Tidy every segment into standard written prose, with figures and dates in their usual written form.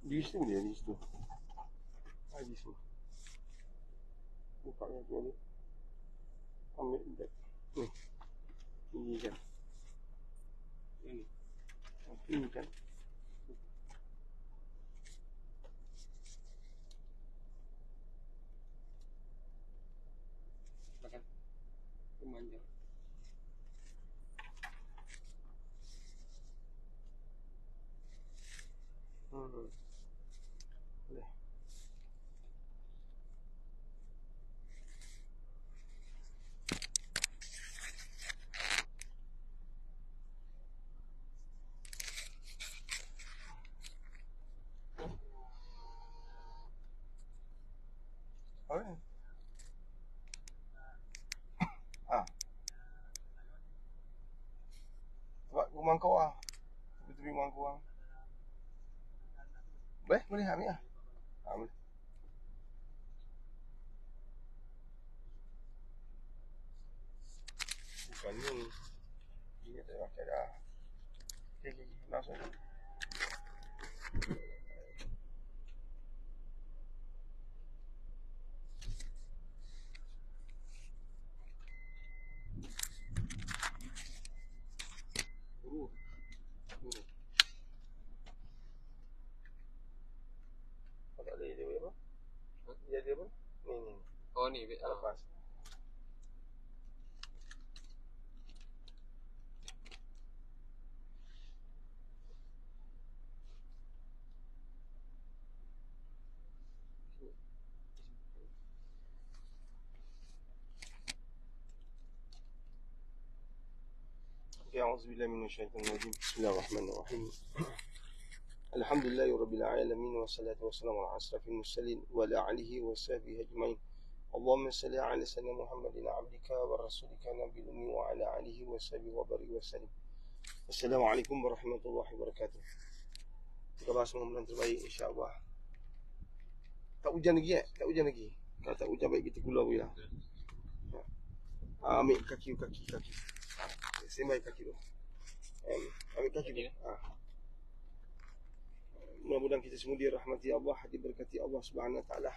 Di situ dia, di situ. Di situ. Buka yang tu. Ambil beg. Ni. Ini kan. Ini. Ini kan. Makan. Kemanjang. Boleh. Alright. Buat rumah kau ah. Betul rumah kau ah. Boleh ambil ah. Boleh. Bukan ni. Ini tak pakai dah. Okay. Langsung. Dia apa? Ni. Oh ni, Lepas. أعوذ بالله من الشيطان الرجيم بسم الله الرحمن الرحيم الحمد لله رب العالمين والصلاة والسلام على أشرف المرسلين وعلى آله وصحبه أجمعين اللهم صل على سيدنا محمد عبدك ورسولك نبي الأمي وعلى آله وصحبه وبارك وسلم. Assalamualaikum warahmatullahi wabarakatuh. Khabar semua mudah terbaik insya-Allah. Tak hujan lagi Tak hujan lagi. Kalau tak hujan baik kita keluar boleh lah. Ambil kaki. Sembai kaki tu. Ambil kaki tu. Mudah-mudahan kita semua dirahmati Allah, diberkati Allah Subhanahu Wa Taala.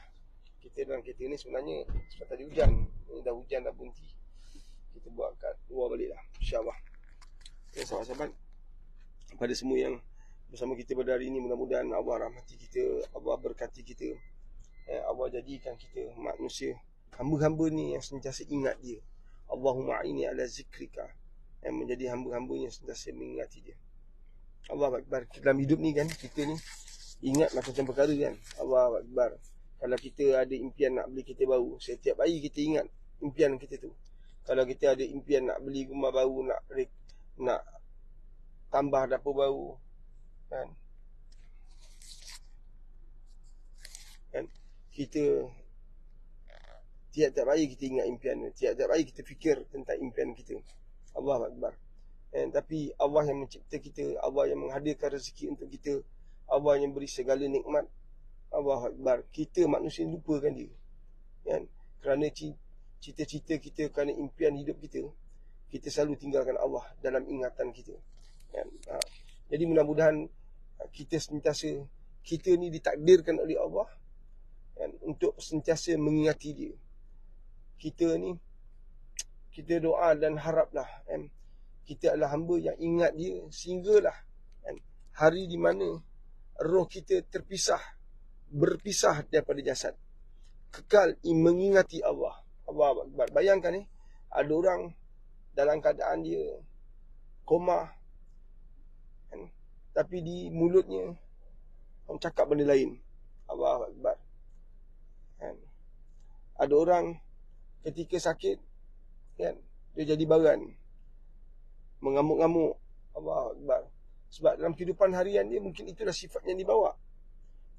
Kita dalam kereta ni sebenarnya sebab tadi hujan. Ini dah hujan dah berhenti. Kita buat kat luar balik lah insya-Allah. Ya sahabat-sahabat, pada semua yang bersama kita pada hari ini, mudah-mudahan Allah rahmati kita, Allah berkati kita. Allah jadikan kita manusia hamba-hamba ni yang sentiasa ingat dia. Allahumma a'inni ala zikrika, yang menjadi hamba-hamba yang sentiasa mengingati dia. Allah Akbar. Dalam hidup ni kan, kita ni ingat macam perkara kan. Allah Akbar. Kalau kita ada impian nak beli kereta baru, setiap hari kita ingat impian kita tu. Kalau kita ada impian nak beli rumah baru, nak tambah dapur baru, kan kita tiap-tiap hari kita ingat impian, tiap-tiap hari kita fikir tentang impian kita. Allah Akbar. Tapi Allah yang mencipta kita, Allah yang menghadirkan rezeki untuk kita, Allah yang beri segala nikmat. Allah Akbar. Kita manusia lupakan dia, kan? Kerana cita-cita kita, kerana impian hidup kita, kita selalu tinggalkan Allah dalam ingatan kita, kan? Jadi mudah-mudahan kita sentiasa, kita ni ditakdirkan oleh Allah, kan, untuk sentiasa mengingati dia. Kita ni, kita doa dan haraplah, kan, kita adalah hamba yang ingat dia sehinggalah, kan, hari di mana roh kita berpisah daripada jasad, kekal mengingati Allah. Allah Akbar. Bayangkan ni, ada orang dalam keadaan dia koma, kan, tapi di mulutnya orang cakap benda lain. Allah Akbar, kan. Ada orang ketika sakit, kan, dia jadi baran, mengamuk-ngamuk. Allah Akbar. Sebab dalam kehidupan harian dia mungkin itulah sifat yang dibawa.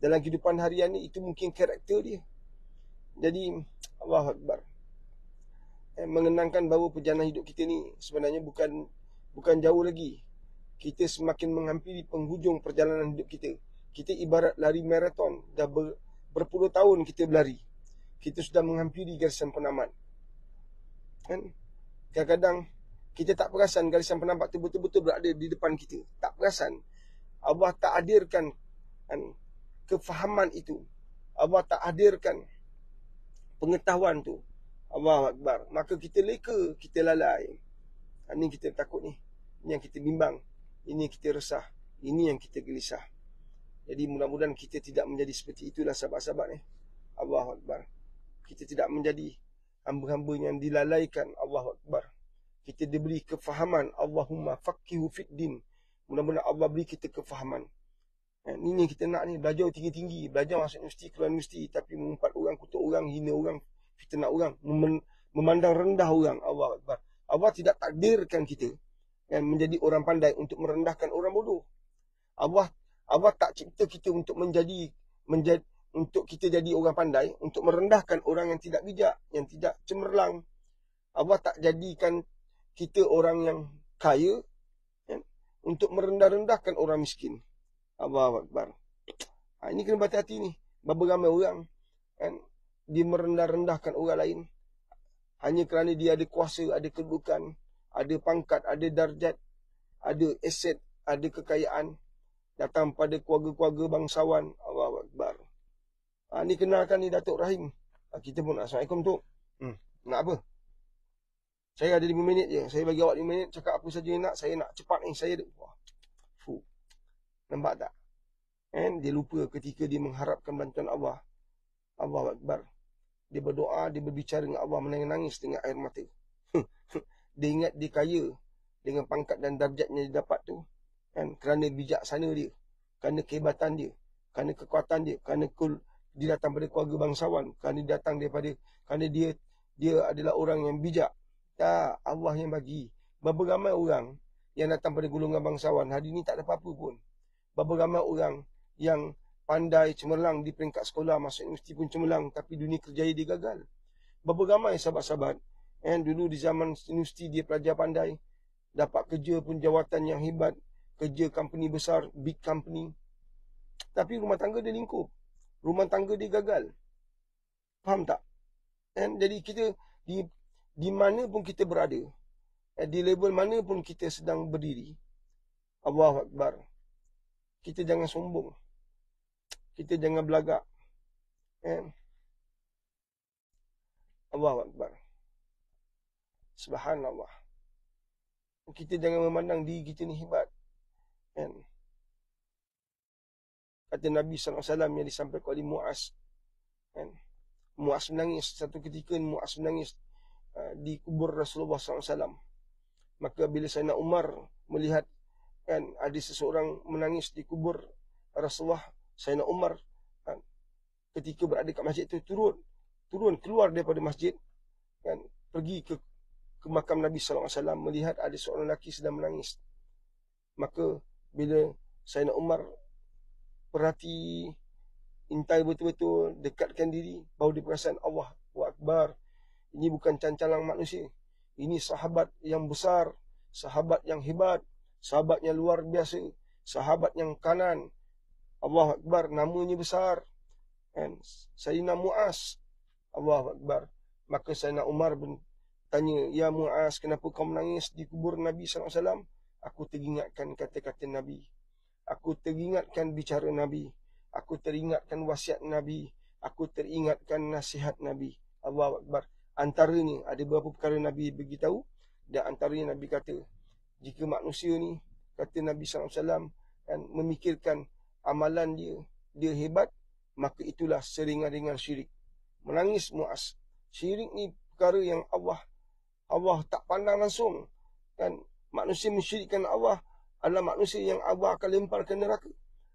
Dalam kehidupan harian ni itu mungkin karakter dia. Jadi Allah Akbar. Mengenangkan bahawa perjalanan hidup kita ni sebenarnya bukan jauh lagi. Kita semakin menghampiri penghujung perjalanan hidup kita. Kita ibarat lari maraton. Dah berpuluh tahun kita berlari. Kita sudah menghampiri garisan penamat, kan? Kadang-kadang kita tak perasan garisan penamat tu betul-betul berada di depan kita. Tak perasan. Allah tak hadirkan, kan, kefahaman itu, Allah tak hadirkan pengetahuan tu, Allahu Akbar, maka kita leka, kita lalai. Ini kita takut ni. Ini yang kita bimbang. Ini yang kita resah. Ini yang kita gelisah. Jadi mudah-mudahan kita tidak menjadi seperti itulah sahabat-sahabat ni. Allahu Akbar. Kita tidak menjadi hamba-hamba yang dilalaikan. Allahu Akbar. Kita diberi kefahaman. Allahumma faqihu fid din. Mudah-mudahan Allah beri kita kefahaman. Ini yang kita nak ni. Belajar tinggi-tinggi. Belajar masuk universiti, keluar universiti. Tapi mengumpat orang, kutuk orang, hina orang, fitnah orang, memandang rendah orang. Allahu Akbar. Allah tidak takdirkan kita menjadi orang pandai untuk merendahkan orang bodoh. Allah tak cipta kita untuk untuk kita jadi orang pandai, untuk merendahkan orang yang tidak bijak, yang tidak cemerlang. Allah tak jadikan kita orang yang kaya untuk merendah-rendahkan orang miskin. Allahu Akbar. Ini kena berhati-hati ni. Berapa ramai orang dia merendah-rendahkan orang lain hanya kerana dia ada kuasa, ada kedudukan, ada pangkat, ada darjat, ada aset, ada kekayaan, datang pada keluarga-keluarga bangsawan. Allahu Akbar. Ni kenalkan ni Datuk Rahim. Kita pun Assalamualaikum tu. Nak apa? Saya ada 5 minit je. Saya bagi awak 5 minit, cakap apa saja nak. Saya nak cepat ni. Saya ada. Nampak tak? Dia lupa ketika dia mengharapkan bantuan Allah. Allahu Akbar. Dia berdoa, dia berbicara dengan Allah, menangis dengan air mata. Dia ingat dia kaya dengan pangkat dan darjatnya dia dapat tu. Kerana bijaksana dia, kerana kehebatan dia, kerana kekuatan dia, kerana dia datang pada keluarga bangsawan, kerana dia datang kerana dia adalah orang yang bijak. Tak, Allah yang bagi. Berapa ramai orang yang datang pada golongan bangsawan, hari ni tak ada apa-apa pun. Berapa ramai orang yang pandai, cemerlang di peringkat sekolah, masuk universiti pun cemerlang, tapi dunia kerja dia gagal. Berapa ramai sahabat-sahabat dulu di zaman universiti dia pelajar pandai, dapat kerja pun jawatan yang hebat, kerja company besar, big company, tapi rumah tangga dia lingkup, rumah tangga dia gagal. Faham tak? Jadi kita di mana pun kita berada, di level mana pun kita sedang berdiri, Allahu Akbar, kita jangan sombong, kita jangan belagak. Allahu Akbar. Subhanallah. Kita jangan memandang diri kita ni hebat. Kata Nabi SAW yang disampaikan oleh Muaz. Muaz menangis. Satu ketika Muaz menangis di kubur Rasulullah SAW. Maka bila Sayyidina Umar melihat ada seseorang menangis di kubur Rasulullah, Sayyidina Umar ketika berada kat masjid tu turun keluar daripada masjid, pergi ke makam Nabi SAW, melihat ada seorang lelaki sedang menangis. Maka bila Sayyidina Umar perhati, intai betul-betul, dekatkan diri, baru dia perasan Allahu Akbar, ini bukan cancalang manusia, ini sahabat yang besar, sahabat yang hebat, sahabat yang luar biasa, sahabat yang kanan. Allahu Akbar, namanya besar. Sayyidina Muaz. Allahu Akbar. Maka Sayyidina Umar tanya, ya Muaz, kenapa kau menangis di kubur Nabi SAW? Aku teringatkan kata-kata Nabi, aku teringatkan bicara Nabi, aku teringatkan wasiat Nabi, aku teringatkan nasihat Nabi. Allahu Akbar. Antaranya ada beberapa perkara Nabi beritahu, dan antaranya Nabi kata, jika manusia ni, kata Nabi SAW, memikirkan amalan dia hebat, maka itulah seringan-ringan syirik. Menangis Muaz. Syirik ni perkara yang Allah tak pandang langsung. Manusia mensyirikkan Allah adalah manusia yang Allah akan lempar ke neraka.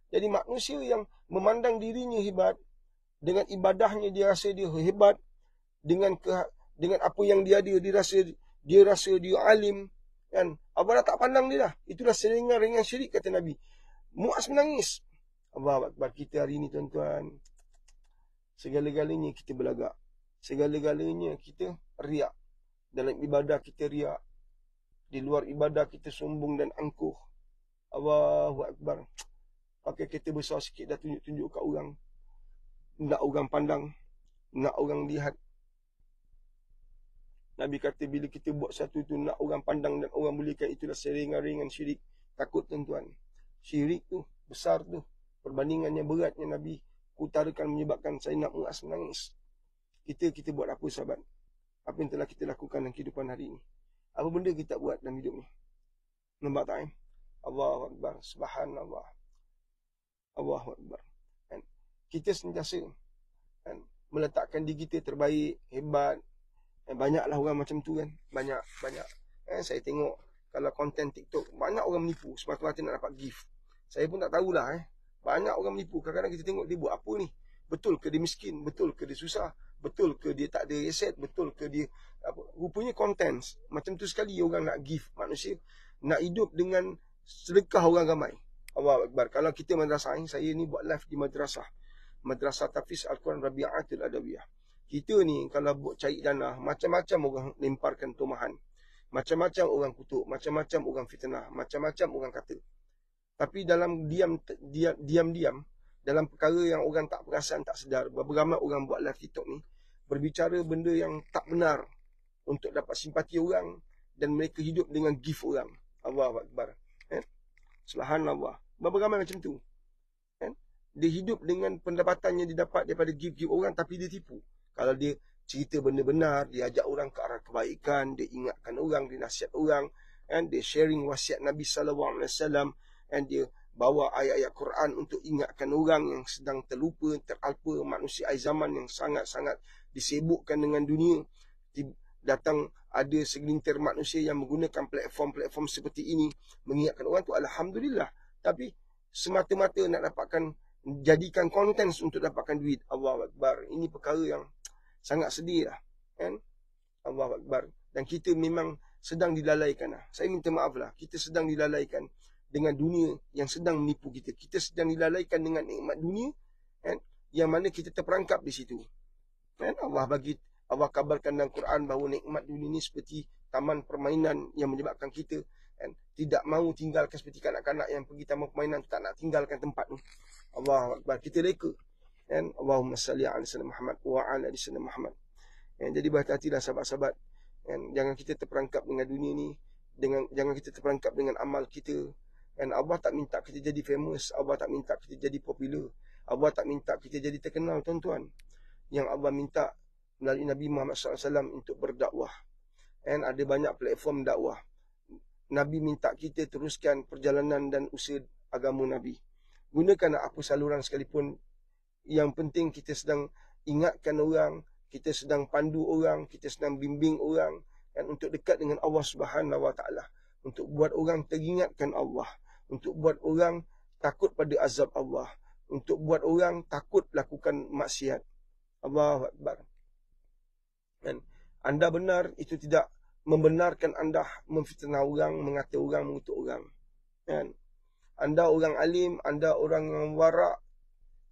Jadi manusia yang memandang dirinya hebat, dengan ibadahnya dia rasa dia hebat, dengan apa yang dia ada, dia rasa dia alim, Allah dah tak pandang dia dah. Itulah seringan-ringan syirik, kata Nabi. Muaz menangis. Allahu Akbar. Kita hari ni tuan-tuan, segala-galanya kita belagak, segala-galanya kita riak. Dalam ibadah kita riak, di luar ibadah kita sombong dan angkuh. Allahu Akbar. Pakai kereta besar sikit dah tunjuk-tunjuk kat orang, nak orang pandang, nak orang lihat. Nabi kata bila kita buat satu tu nak orang pandang dan orang muliakan, itulah seringan-ringan syirik. Takut tuan-tuan, syirik tu besar tu, perbandingannya beratnya Nabi utarakan menyebabkan saya nak menangis. Kita buat apa sahabat? Apa yang telah kita lakukan dalam kehidupan hari ini? Apa benda kita buat dalam hidup ni? Nampak tak? Allahu Akbar. Subhanallah. Allahu Akbar. Kan? Kita sentiasa kan, meletakkan diri kita terbaik, hebat. Banyaklah orang macam tu kan. Banyak. Saya tengok kalau konten TikTok, banyak orang menipu semata-mata nak dapat gift. Saya pun tak tahulah. Banyak orang menipu. Kadang-kadang kita tengok dia buat apa ni. Betul ke dia miskin? Betul ke dia susah? Betul ke dia tak ada aset? Betul ke dia apa? Rupanya konten macam tu sekali orang nak gift manusia, nak hidup dengan sedekah orang ramai. Allahu Akbar. Kalau kita madrasah, saya ni buat live di madrasah Tahfiz Al-Quran Rabi'atul Adawiyah. Kita ni kalau buat cari dana, macam-macam orang lemparkan tumahan, macam-macam orang kutuk, macam-macam orang fitnah, macam-macam orang kata. Tapi dalam diam-diam dalam perkara yang orang tak perasan, tak sedar, beramai orang buat live TikTok ni berbicara benda yang tak benar untuk dapat simpati orang, dan mereka hidup dengan gift orang. Allahu Akbar. Subhanallah. Beramai macam tu. Dia hidup dengan pendapatan yang dia dapat daripada gift orang, tapi dia tipu. Kalau dia cerita benda benar, dia ajak orang ke arah kebaikan, dia ingatkan orang, dia nasihat orang, dia sharing wasiat Nabi SAW, dia bawa ayat-ayat Quran untuk ingatkan orang yang sedang terlupa, teralpa, manusia akhir zaman yang sangat-sangat disibukkan dengan dunia. Datang ada segelintir manusia yang menggunakan platform-platform seperti ini mengingatkan orang tu, alhamdulillah. Tapi semata-mata nak dapatkan, jadikan konten untuk dapatkan duit. Allahu Akbar. Ini perkara yang sangat sedih lah. Allahu Akbar. Dan kita memang sedang dilalaikan lah. Saya minta maaf lah. Kita sedang dilalaikan dengan dunia yang sedang menipu kita. Kita sedang dilalaikan dengan nikmat dunia, yang mana kita terperangkap di situ. Allah kabarkan dalam Quran bahawa nikmat dunia ini seperti taman permainan yang menyebabkan kita tidak mahu tinggalkan, seperti kanak-kanak yang pergi taman permainan tak nak tinggalkan tempat tu. Allahu Akbar. Kita reka. Allahumma salli ala sayyidina Muhammad wa ala ali sayyidina Muhammad. Jadi berhati-hatilah sahabat-sahabat. Jangan kita terperangkap dengan dunia ni, jangan kita terperangkap dengan amal kita. Allah tak minta kita jadi famous, Allah tak minta kita jadi popular, Allah tak minta kita jadi terkenal, tuan-tuan. Yang Allah minta melalui Nabi Muhammad SAW untuk berdakwah. Ada banyak platform dakwah. Nabi minta kita teruskan perjalanan dan usaha agama Nabi. Gunakan apa saluran sekalipun. Yang penting kita sedang ingatkan orang, kita sedang pandu orang, kita sedang bimbing orang, untuk dekat dengan Allah Subhanahu Wa Taala, untuk buat orang teringatkan Allah, untuk buat orang takut pada azab Allah, untuk buat orang takut lakukan maksiat. Allahu Akbar. Anda benar, itu tidak membenarkan anda memfitnah orang, mengata orang, mengutuk orang. Anda orang alim, anda orang yang warak,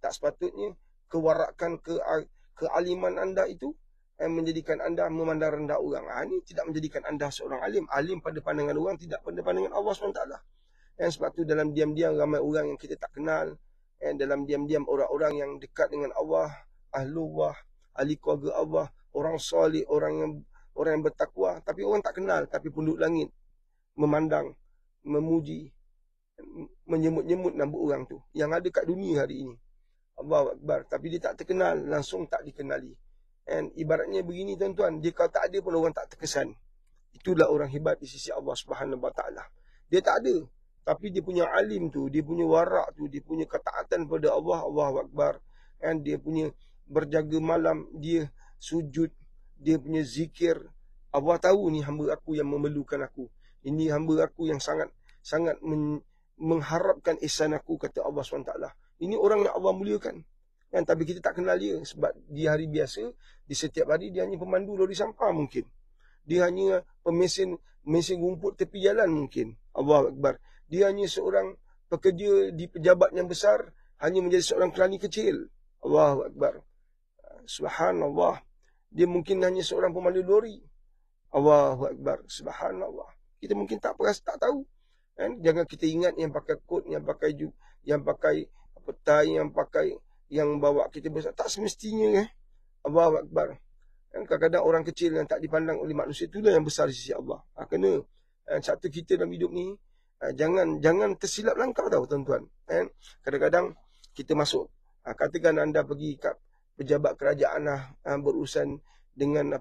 tak sepatutnya kewarakan, kealiman anda itu menjadikan anda memandang rendah orang. Ini tidak menjadikan anda seorang alim. Alim pada pandangan orang, tidak pada pandangan Allah SWT. Sebab tu dalam diam-diam ramai orang yang kita tak kenal, dalam diam-diam orang-orang yang dekat dengan Allah, ahlullah, ahli keluarga Allah, orang soleh, orang yang bertakwa, tapi orang tak kenal, tapi penduduk langit memandang, memuji, menyemut-nyemut nama orang tu yang ada kat dunia hari ini. Allahu Akbar. Tapi dia tak terkenal, langsung tak dikenali. Ibaratnya begini tuan-tuan, dia kalau tak ada pun orang tak terkesan. Itulah orang hebat di sisi Allah Subhanahu Wa Taala. Dia tak ada, tapi dia punya alim tu, dia punya warak tu, dia punya ketaatan pada Allah, Allahu Akbar. Dia punya berjaga malam, dia sujud, dia punya zikir. Allah tahu ni hamba aku yang memerlukan aku. Ini hamba aku yang sangat mengharapkan ihsan aku, kata Allah SWT. Ini orang yang Allah muliakan. Tapi kita tak kenal dia. Sebab di hari biasa, di setiap hari dia hanya pemandu lori sampah mungkin. Dia hanya mesin rumput tepi jalan mungkin. Allahu Akbar. Dia hanya seorang pekerja di pejabat yang besar, hanya menjadi seorang kelani kecil. Allahu Akbar. Subhanallah. Dia mungkin hanya seorang pemandu lori. Allahu Akbar. Subhanallah. Kita mungkin tak tahu. Jangan kita ingat yang pakai kot, yang pakai petai, yang bawa kita besar. Tak semestinya. Allahu Akbar. Kadang-kadang orang kecil yang tak dipandang oleh manusia, itulah yang besar di sisi Allah. Kena satu kita dalam hidup ni, jangan tersilap langkah tau tuan-tuan. Kadang-kadang kita masuk. Katakan anda pergi kat pejabat kerajaan berurusan dengan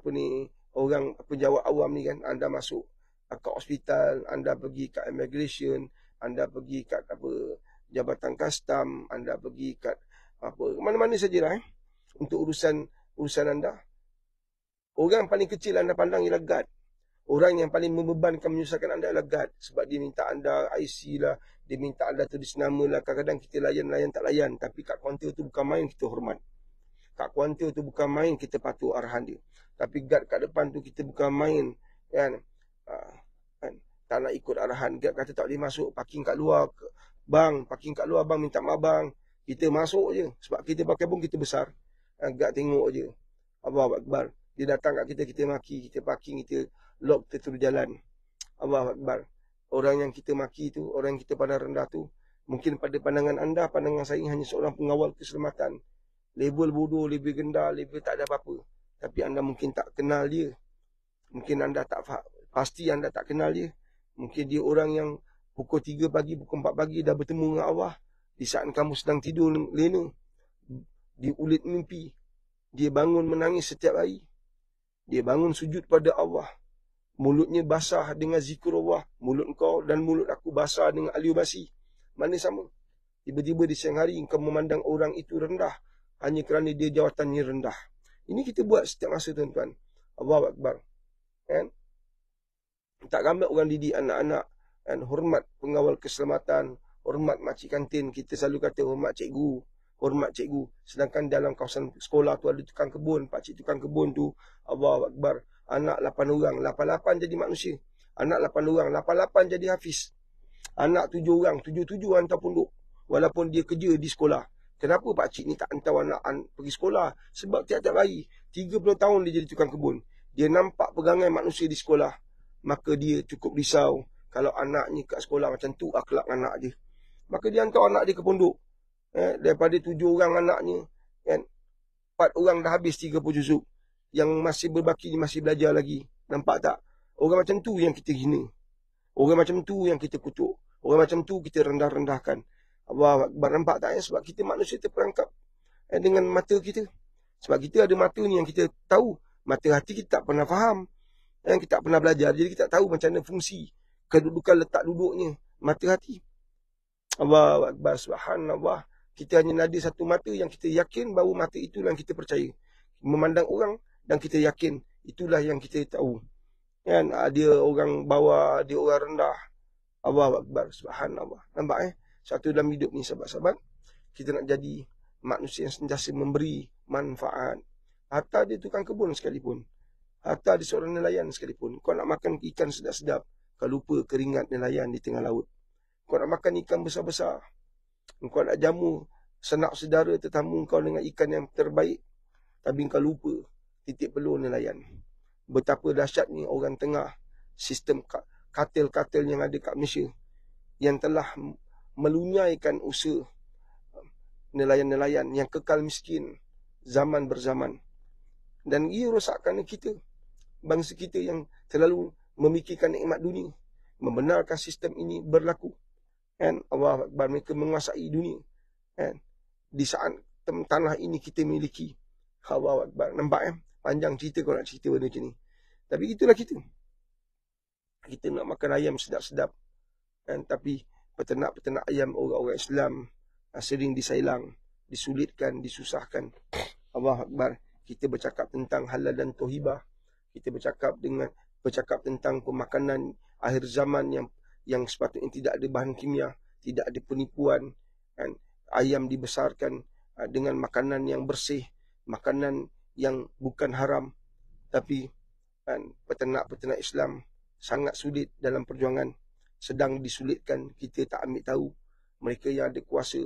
orang pejabat awam ni kan, anda masuk ke hospital, anda pergi kat immigration, anda pergi kat jabatan custom, anda pergi kat mana-mana sajalah untuk urusan anda. Orang paling kecil anda pandang ialah guard. Orang yang paling membebankan menyusahkan anda adalah guard. Sebab dia minta anda IC lah, dia minta anda tulis nama lah. Kadang-kadang kita layan tak layan. Tapi kat kaunter tu bukan main kita hormat. Kat kaunter tu bukan main kita patuh arahan dia. Tapi guard kat depan tu kita bukan main kan. Tak nak ikut arahan. Guard kata tak boleh masuk, parking kat luar. Bang, parking kat luar bang, minta maaf bang. Kita masuk je. Sebab kita pakai pun kita besar. Guard tengok je. Allahu Akbar. Dia datang kat kita, kita maki, kita parking, kita lock, kita terus jalan. Allahu Akbar. Orang yang kita maki tu, orang yang kita pandang rendah tu, mungkin pada pandangan anda, pandangan saya hanya seorang pengawal keselamatan. Label bodoh, label gendah, label tak ada apa-apa. Tapi anda mungkin tak kenal dia. Mungkin anda tak faham. Pasti anda tak kenal dia. Mungkin dia orang yang pukul 3 pagi, pukul 4 pagi dah bertemu dengan Allah. Di saat kamu sedang tidur lena, di ulit mimpi, dia bangun menangis setiap hari. Dia bangun sujud pada Allah. Mulutnya basah dengan zikrullah. Mulut kau dan mulut aku basah dengan aliu basi. Mana sama? Tiba-tiba di siang hari kau memandang orang itu rendah hanya kerana dia jawatannya rendah. Ini kita buat setiap masa tuan-tuan. Allahu Akbar. Kan? Tak ramai orang didik anak-anak kan? Hormat pengawal keselamatan, hormat makcik kantin. Kita selalu kata hormat cikgu, hormat cikgu. Sedangkan dalam kawasan sekolah tu ada tukang kebun, pakcik tukang kebun tu, Allahu Akbar. Anak 8 orang, 88 jadi manusia. Anak 8 orang, 88 jadi hafiz. Anak 7 orang, 77 hantar pondok. Walaupun dia kerja di sekolah. Kenapa pakcik ni tak hantar anak pergi sekolah? Sebab tiap-tiap hari 30 tahun dia jadi tukang kebun. Dia nampak pegangan manusia di sekolah. Maka dia cukup risau kalau anaknya kat sekolah macam tu akhlak anak dia. Maka dia hantar anak dia ke pondok. Daripada 7 orang anaknya kan, 4 orang dah habis 30 juzuk. Yang masih berbaki masih belajar lagi. Nampak tak? Orang macam tu yang kita hina. Orang macam tu yang kita kutuk. Orang macam tu kita rendah-rendahkan. Allah Akbar. Nampak tak? Sebab kita manusia terperangkap dengan mata kita. Sebab kita ada mata ni yang kita tahu. Mata hati kita tak pernah faham. Yang kita tak pernah belajar. Jadi kita tak tahu macam mana fungsi kedudukan letak duduknya mata hati. Allah Akbar. Subhanallah. Kita hanya ada satu mata yang kita yakin bahawa mata itulah yang kita percaya. Memandang orang dan kita yakin itulah yang kita tahu. Kan dia orang bawah, dia orang rendah. Allahu Akbar. Subhanallah. Nampak satu dalam hidup ni sahabat-sahabat, kita nak jadi manusia yang sentiasa memberi manfaat. Hatta dia tukang kebun sekalipun, hatta dia seorang nelayan sekalipun, kau nak makan ikan sedap-sedap, kau lupa keringat nelayan di tengah laut. Kau nak makan ikan besar-besar, kau nak jamu sanak saudara tetamu kau dengan ikan yang terbaik, tapi kau lupa titik peluh nelayan. Betapa dahsyatnya orang tengah sistem kartel-kartel yang ada kat Malaysia yang telah melunyaikan usaha nelayan-nelayan yang kekal miskin zaman berzaman. Dan ia rosakkan kita, bangsa kita yang terlalu memikirkan nikmat dunia, membenarkan sistem ini berlaku. Kan Allah Akbar, mereka menguasai dunia. Kan di saat tanah ini kita miliki. Allah Akbar. Nampak panjang cerita kalau nak cerita benda macam ni. Tapi itulah kita. Kita nak makan ayam sedap-sedap. Kan? Tapi peternak-peternak ayam orang-orang Islam sering disailang, disulitkan, disusahkan. Allah Akbar. Kita bercakap tentang halal dan tohibah. Kita bercakap tentang pemakanan akhir zaman yang sepatutnya tidak ada bahan kimia, tidak ada penipuan. Kan? Ayam dibesarkan dengan makanan yang bersih, makanan yang bukan haram. Tapi kan, peternak-peternak Islam sangat sulit dalam perjuangan, sedang disulitkan. Kita tak ambil tahu. Mereka yang ada kuasa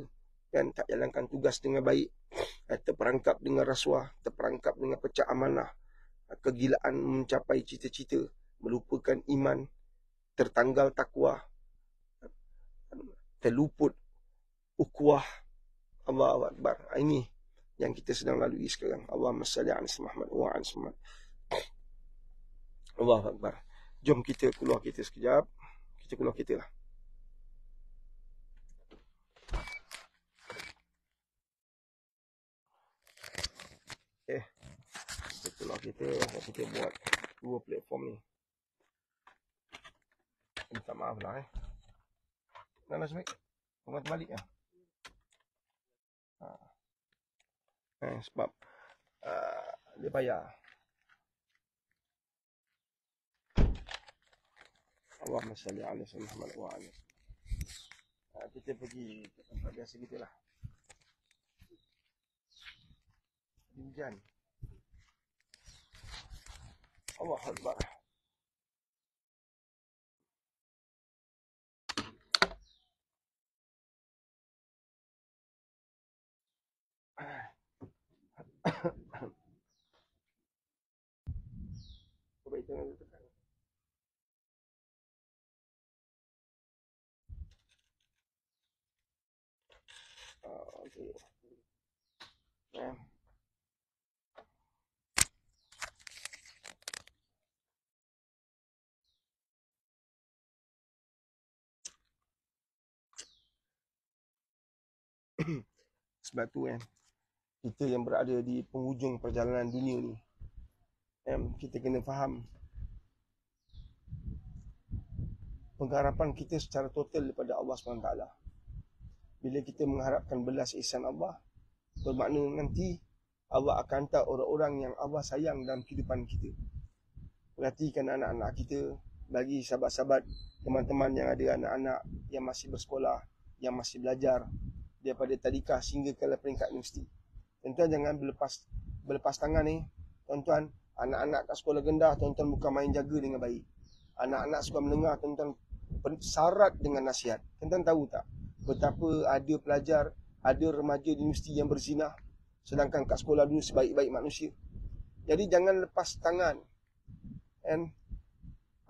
kan, tak jalankan tugas dengan baik, terperangkap dengan rasuah, terperangkap dengan pecah amanah, kegilaan mencapai cita-cita, melupakan iman, tertanggal takwa, terluput ukhuwah. Allahu Akbar. Ini yang kita sedang lalui sekarang. Allahumma salli ala Muhammad wa ala Muhammad. Allahu Akbar. Jom kita keluar kita sekejap. Kita keluar kita lah. Itulah kita buat 2 platform ni. Minta maaf lah Nak Smik? Bukan terbalik lah. Sebab dia payah. Allahumma salli ala sayyidina Muhammad wa ala. Kita pergi ke tempat biasa kita lah. Hujan. Allah Akbar. Coba itu yang tekan. Okay. Sebab tu kita yang berada di penghujung perjalanan dunia ni, kita kena faham pengharapan kita secara total daripada Allah SWT. Bila kita mengharapkan belas ihsan Allah, bermakna nanti Allah akan hantar orang-orang yang Allah sayang dalam kehidupan kita. Perhatikan anak-anak kita, bagi sahabat-sahabat, teman-teman yang ada anak-anak yang masih bersekolah, yang masih belajar daripada tadika sehingga ke peringkat universiti. Tuan-tuan jangan berlepas tangan ni. Tuan-tuan, anak-anak kat sekolah rendah, tuan-tuan bukan main jaga dengan baik. Anak-anak sekolah menengah, tuan-tuan syarat dengan nasihat. Tuan-tuan tahu tak betapa ada pelajar, ada remaja di universiti yang berzina, sedangkan kat sekolah dulu sebaik-baik manusia. Jadi jangan lepas tangan.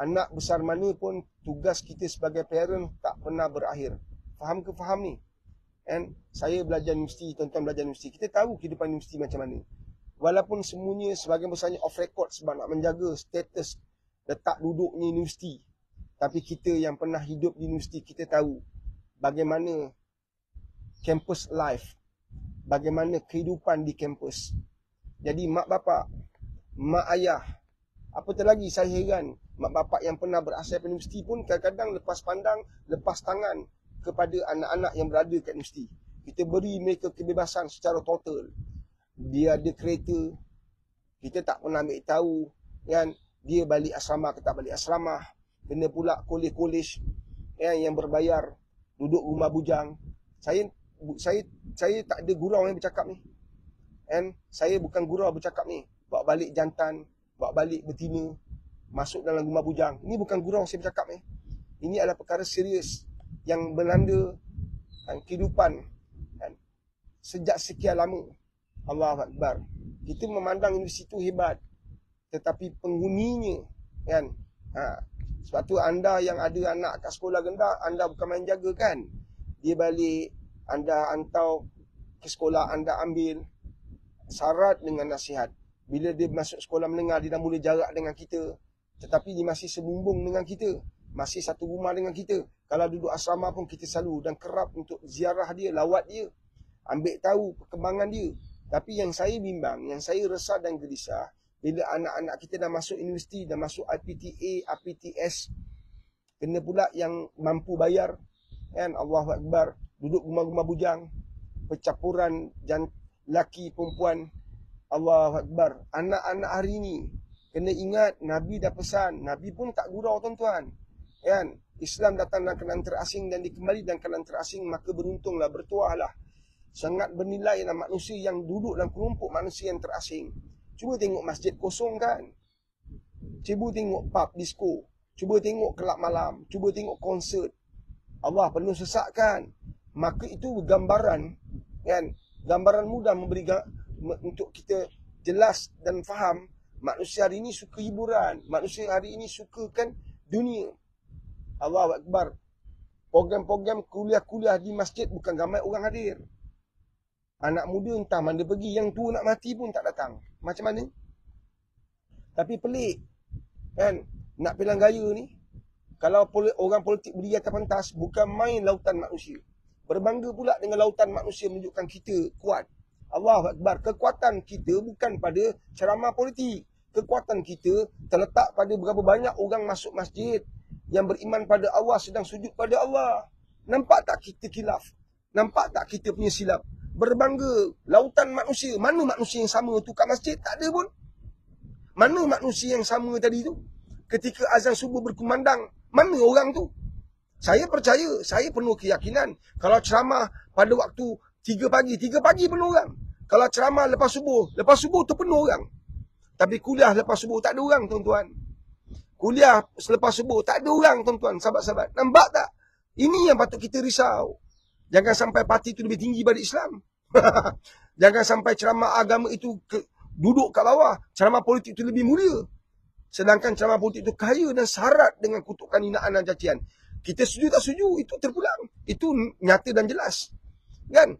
Anak besar mana pun, tugas kita sebagai parent tak pernah berakhir. Faham ke faham ni? Saya belajar universiti, tuan-tuan belajar universiti. Kita tahu kehidupan universiti macam mana. Walaupun semuanya sebagian besarnya off record sebab nak menjaga status letak duduknya universiti. Tapi kita yang pernah hidup di universiti, kita tahu bagaimana campus life, bagaimana kehidupan di kampus. Jadi mak bapak, mak ayah, apatah lagi saya heran, mak bapak yang pernah berasal dari universiti pun kadang-kadang lepas pandang, lepas tangan kepada anak-anak yang berada kat universiti. Kita beri mereka kebebasan secara total. Dia ada kereta, kita tak pernah ambil tahu kan, dia balik asrama ke tak balik asrama. Kena pula kolej-kolej yang berbayar, duduk rumah bujang. Saya tak ada gurau yang bercakap ni. Saya bukan gurau bercakap ni. Bawa balik jantan, bawa balik betina, masuk dalam rumah bujang. Ini bukan gurau saya bercakap ni. Ini adalah perkara serius yang melanda kehidupan sejak sekian lama. Allahu Akbar. Kita memandang universiti itu hebat, tetapi penghuninya sebab tu anda yang ada anak kat sekolah rendah, anda bukan main jaga kan. Dia balik, anda hantar ke sekolah, anda ambil syarat dengan nasihat. Bila dia masuk sekolah menengah, dia dah mula jarak dengan kita, tetapi dia masih sebumbung dengan kita, masih satu rumah dengan kita. Kalau duduk asrama pun kita selalu dan kerap untuk ziarah dia, lawat dia, ambil tahu perkembangan dia. Tapi yang saya bimbang, yang saya resah dan gelisah, bila anak-anak kita dah masuk universiti, dah masuk IPTA, IPTS, kena pula yang mampu bayar, Allahu Akbar, duduk rumah-rumah bujang, percampuran laki perempuan. Allahu Akbar. Anak-anak hari ni kena ingat, Nabi dah pesan, Nabi pun tak gurau tuan-tuan. Islam datang dalam keadaan terasing dan dikembali dalam keadaan terasing, maka beruntunglah, bertuahlah. Sangat bernilailah manusia yang duduk dalam kelompok manusia yang terasing. Cuba tengok masjid kosong kan. Cuba tengok pub, disco. Cuba tengok kelab malam. Cuba tengok konsert. Allah penuh sesak kan. Maka itu gambaran, gambaran mudah memberi untuk kita jelas dan faham. Manusia hari ini suka hiburan. Manusia hari ini sukakan dunia. Allahu Akbar. Program-program kuliah-kuliah di masjid bukan ramai orang hadir. Anak muda entah mana pergi, yang tua nak mati pun tak datang. Macam mana? Tapi pelik nak pilihan gaya ni, kalau orang politik berdiri atas pentas, bukan main lautan manusia. Berbangga pula dengan lautan manusia, menunjukkan kita kuat. Allahu Akbar. Kekuatan kita bukan pada ceramah politik. Kekuatan kita terletak pada berapa banyak orang masuk masjid yang beriman pada Allah sedang sujud pada Allah. Nampak tak kita khilaf? Nampak tak kita punya silap? Berbangga lautan manusia. Mana manusia yang sama tu kat masjid? Tak ada pun. Mana manusia yang sama tadi tu? Ketika azan subuh berkumandang, mana orang tu? Saya percaya, saya penuh keyakinan. Kalau ceramah pada waktu 3 pagi penuh orang. Kalau ceramah lepas subuh tu penuh orang. Tapi kuliah lepas subuh tak ada orang, tuan-tuan. Kuliah selepas subuh tak ada orang, tuan-tuan, sahabat-sahabat. Nampak tak? Ini yang patut kita risau. Jangan sampai parti itu lebih tinggi pada Islam. Jangan sampai ceramah agama itu duduk kat bawah. Ceramah politik itu lebih mulia. Sedangkan ceramah politik itu kaya dan syarat dengan kutukan, hinaan dan cacian. Kita setuju tak setuju, itu terpulang. Itu nyata dan jelas. Kan?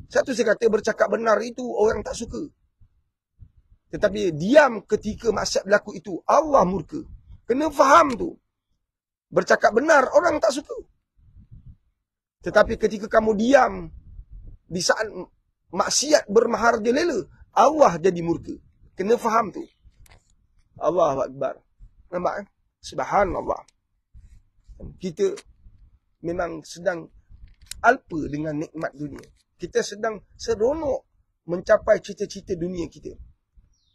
Satu saya kata bercakap benar itu orang tak suka. Tetapi diam ketika maksiat berlaku itu, Allah murka. Kena faham tu. Bercakap benar, orang tak suka. Tetapi ketika kamu diam, di saat maksiat bermaharjalela, Allah jadi murka. Kena faham tu. Allahu Akbar. Nampak kan? Subhanallah. Kita memang sedang alpa dengan nikmat dunia. Kita sedang seronok mencapai cita-cita dunia kita.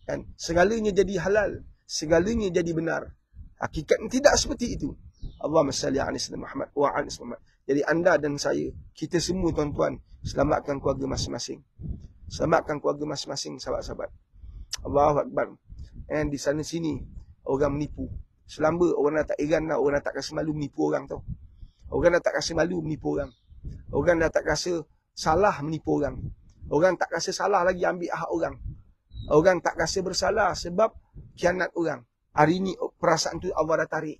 Kan? Segalanya jadi halal. Segalanya jadi benar. Hakikatnya tidak seperti itu. Allahumma salli ala sayyidina Muhammad wa ala Muhammad. Jadi anda dan saya, kita semua tuan-tuan, selamatkan keluarga masing-masing. Selamatkan keluarga masing-masing, sahabat-sahabat. Allahu Akbar. And di sana sini orang menipu. Selamba orang dah tak heran dah, orang dah tak rasa malu menipu orang tau. Orang dah tak rasa malu menipu orang. Orang dah tak rasa salah menipu orang. Orang tak rasa salah lagi ambil hak orang. Orang tak rasa bersalah sebab khianat orang. Hari ini perasaan tu Allah dah tarik.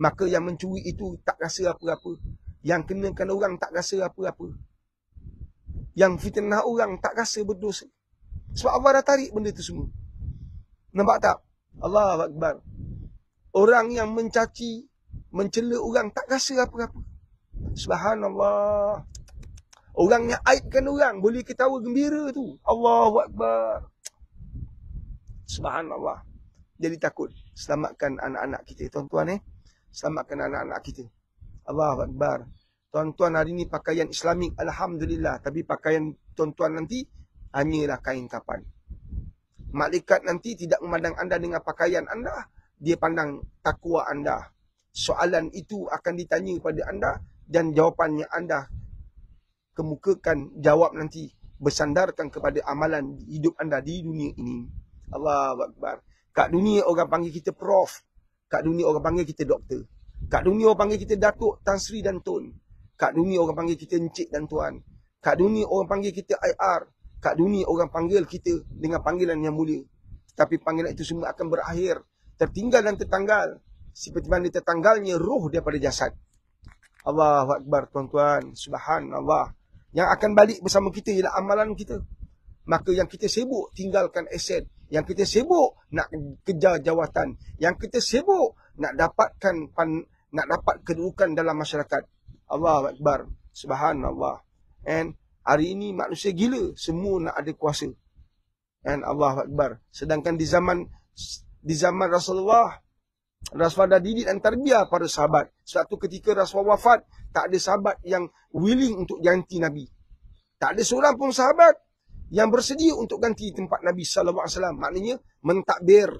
Maka yang mencuri itu tak rasa apa-apa. Yang kenakan orang tak rasa apa-apa. Yang fitnah orang tak rasa berdosa. Sebab Allah dah tarik benda tu semua. Nampak tak? Allahu Akbar. Orang yang mencaci, mencela orang tak rasa apa-apa. Subhanallah. Orang yang aibkan orang boleh ketawa gembira tu. Allahu Akbar. Subhanallah. Jadi takut. Selamatkan anak-anak kita, tuan-tuan. Selamatkan anak-anak kita. Allahu Akbar. Tuan-tuan hari ni pakaian Islamik, alhamdulillah. Tapi pakaian tuan-tuan nanti hanyalah kain kapan. Malaikat nanti tidak memandang anda dengan pakaian anda. Dia pandang takwa anda. Soalan itu akan ditanya kepada anda. Dan jawapannya anda kemukakan jawab nanti. Bersandarkan kepada amalan hidup anda di dunia ini. Allahu Akbar. Kat dunia orang panggil kita prof. Kat dunia orang panggil kita doktor. Kat dunia orang panggil kita datuk, Tan Sri dan Tun. Kat dunia orang panggil kita encik dan tuan. Kat dunia orang panggil kita IR. Kat dunia orang panggil kita dengan panggilan yang mulia. Tapi panggilan itu semua akan berakhir. Tertinggal dan tertanggal. Seperti mana tertanggalnya roh daripada jasad. Allahu Akbar, tuan-tuan. Subhanallah. Yang akan balik bersama kita ialah amalan kita. Maka yang kita sibuk tinggalkan aset. Yang kita sibuk nak kejar jawatan. Yang kita sibuk nak dapat kedudukan dalam masyarakat. Allahu Akbar. Subhanallah. And hari ini manusia gila. Semua nak ada kuasa. And Allahu Akbar. Sedangkan di zaman Rasulullah dah didik dan tarbiyah para sahabat. Sebab tu ketika Rasulullah wafat, tak ada sahabat yang willing untuk ganti Nabi. Tak ada seorang pun sahabat yang bersedia untuk ganti tempat Nabi SAW. Maknanya mentadbir,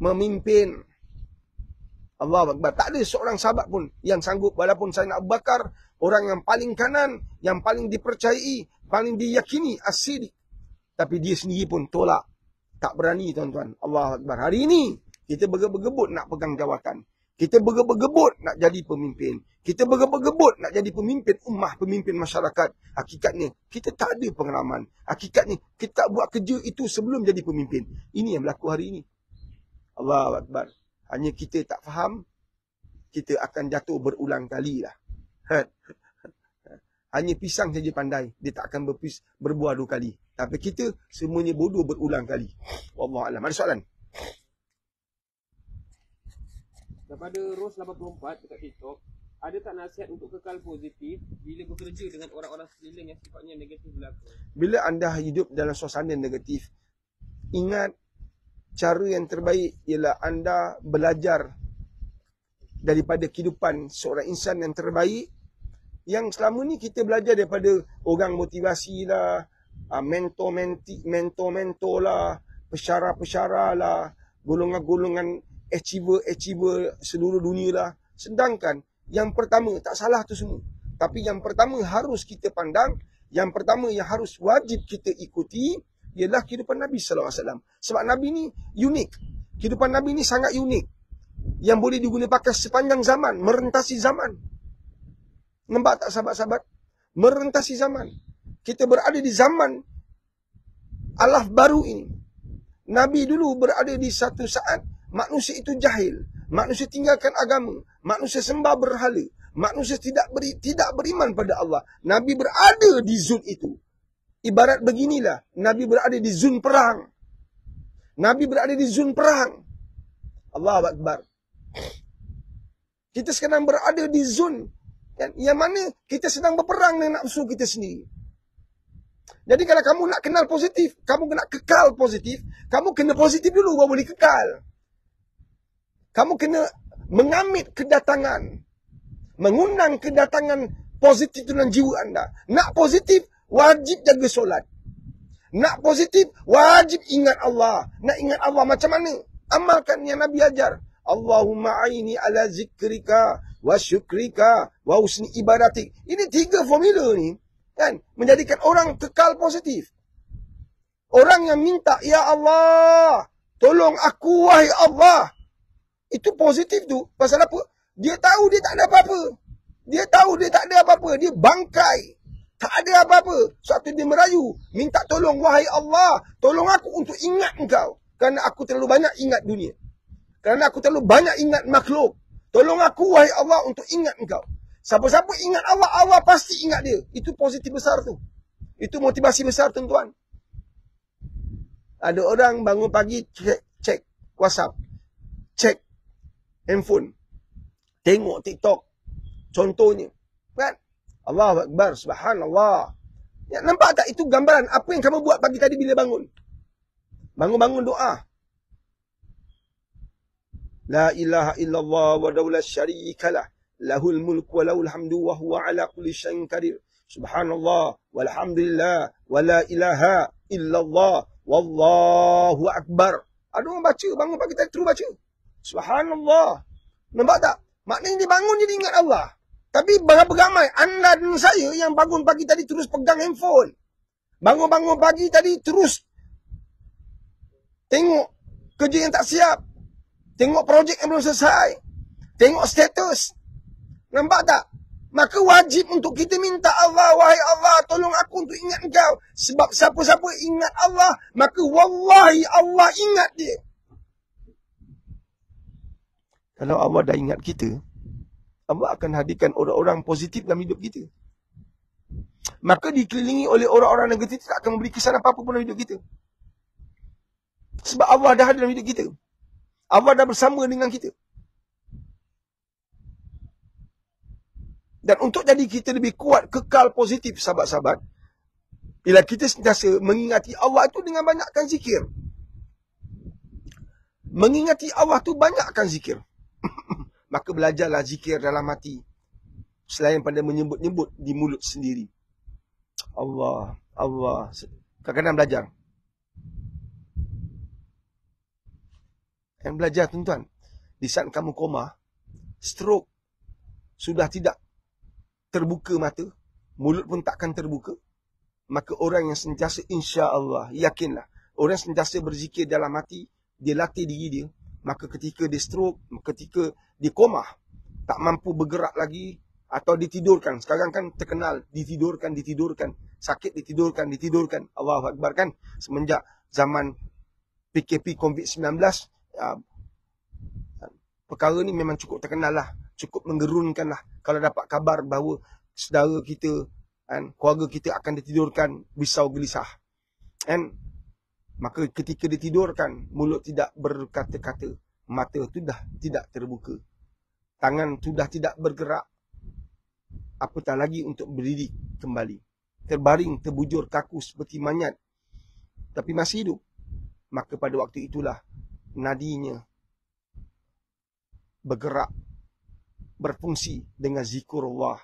memimpin. Allahu Akbar. Tak ada seorang sahabat pun yang sanggup. Walaupun Sayyidina Abu Bakar, orang yang paling kanan, yang paling dipercayai, paling diyakini, as-siddiq. Tapi dia sendiri pun tolak. Tak berani, tuan-tuan. Allahu Akbar. Hari ini kita bergebut-gebut nak pegang jawatan. Kita bergebut-gebut nak jadi pemimpin. Kita bergebut-gebut nak jadi pemimpin ummah, pemimpin masyarakat. Hakikatnya, kita tak ada pengalaman. Hakikatnya, kita tak buat kerja itu sebelum jadi pemimpin. Ini yang berlaku hari ini. Allahu Akbar. Hanya kita tak faham, kita akan jatuh berulang kali lah. Hanya pisang saja pandai, dia tak akan berbuah 2 kali. Tapi kita semuanya bodoh berulang kali. Wallahualam. Ada soalan? Daripada Ros 84 dekat TikTok, ada tak nasihat untuk kekal positif bila bekerja dengan orang-orang sekeliling yang sifatnya negatif belaka? Bila anda hidup dalam suasana negatif, ingat cara yang terbaik ialah anda belajar daripada kehidupan seorang insan yang terbaik. Yang selama ni kita belajar daripada orang motivasi lah, mentor lah, pesyarah lah, golongan-golongan achiever seluruh dunia lah. Sedangkan yang pertama, tak salah tu semua. Tapi yang pertama harus kita pandang, yang pertama yang harus wajib kita ikuti ialah kehidupan Nabi SAW. Sebab Nabi ni unik. Kehidupan Nabi ni sangat unik. Yang boleh digunakan pakai sepanjang zaman, merentasi zaman. Nampak tak sahabat-sahabat? Merentasi zaman. Kita berada di zaman alaf baru ini. Nabi dulu berada di satu saat manusia itu jahil. Manusia tinggalkan agama. Manusia sembah berhala. Manusia tidak beriman pada Allah. Nabi berada di zon itu. Ibarat beginilah. Nabi berada di zon perang. Nabi berada di zon perang. Allahu Akbar. Kita sekarang berada di zon yang mana kita sedang berperang dengan nafsu kita sendiri. Jadi kalau kamu nak kenal positif, kamu nak kekal positif, kamu kena positif dulu baru boleh kekal. Kamu kena mengambil kedatangan, mengundang kedatangan positif dalam jiwa anda. Nak positif, wajib jaga solat. Nak positif, wajib ingat Allah. Nak ingat Allah macam mana? Amalkan yang Nabi ajar. Allahumma aini ala zikrika wa syukrika wa husni ibadatik. Ini 3 formula ni kan menjadikan orang kekal positif. Orang yang minta, ya Allah, tolong aku wahai Allah. Itu positif tu. Pasal apa? Dia tahu dia tak ada apa-apa. Dia tahu dia tak ada apa-apa. Dia bangkai. Tak ada apa-apa. Suatu dia merayu. Minta tolong, wahai Allah. Tolong aku untuk ingat engkau. Kerana aku terlalu banyak ingat dunia. Kerana aku terlalu banyak ingat makhluk. Tolong aku, wahai Allah, untuk ingat engkau. Siapa-siapa ingat Allah, Allah pasti ingat dia. Itu positif besar tu. Itu motivasi besar, tuan-tuan. Ada orang bangun pagi, cek WhatsApp. Cek handphone. Tengok TikTok. Contohnya. Kan? Allahu Akbar. Subhanallah. Ya, nampak tak itu gambaran apa yang kamu buat pagi tadi bila bangun? Bangun-bangun doa. La ilaha illallah wa la syarikalah. Lahul mulku wa lahul hamdu wa huwa ala kulli syai'in qadir. Subhanallah walhamdulillah wa la ilaha illallah wallahu akbar. Ada orang baca bangun pagi tadi terus baca. Subhanallah. Nampak tak? Maknanya dia bangun jadi ingat Allah. Tapi berapa ramai anda dan saya yang bangun pagi tadi terus pegang handphone. Bangun-bangun pagi tadi terus tengok kerja yang tak siap. Tengok projek yang belum selesai. Tengok status. Nampak tak? Maka wajib untuk kita minta Allah, wahai Allah, tolong aku untuk ingat engkau. Sebab siapa-siapa ingat Allah, maka wallahi Allah ingat dia. Kalau Allah dah ingat kita, Allah akan hadirkan orang-orang positif dalam hidup kita. Maka dikelilingi oleh orang-orang negatif tak akan memberi kesan apa-apa pun dalam hidup kita. Sebab Allah dah ada dalam hidup kita. Allah dah bersama dengan kita. Dan untuk jadi kita lebih kuat, kekal positif, sahabat-sahabat, bila kita sentiasa mengingati Allah itu dengan banyakkan zikir. Mengingati Allah tu banyakkan zikir. Maka belajarlah zikir dalam hati. Selain pada menyebut-nyebut di mulut sendiri. Allah, Allah. Kadang-kadang belajar. Yang belajar tuan-tuan. Di saat kamu koma, stroke, sudah tidak terbuka mata, mulut pun takkan terbuka. Maka orang yang sentiasa insya-Allah, yakinlah, orang yang sentiasa berzikir dalam hati, dia latih diri dia, maka ketika dia stroke, ketika dia koma, tak mampu bergerak lagi, atau ditidurkan. Sekarang kan terkenal, ditidurkan, sakit ditidurkan. Allahu Akbar kan, semenjak zaman PKP COVID-19, perkara ni memang cukup terkenal lah. Cukup menggerunkan lah. Kalau dapat kabar bahawa saudara kita, keluarga kita akan ditidurkan, risau gelisah. Maka ketika ditidurkan, mulut tidak berkata-kata. Mata tu dah tidak terbuka. Tangan tu dah tidak bergerak. apatah lagi untuk berdiri kembali. Terbaring, terbujur kaku seperti manyat, tapi masih hidup. Maka pada waktu itulah nadinya bergerak, berfungsi dengan zikrullah.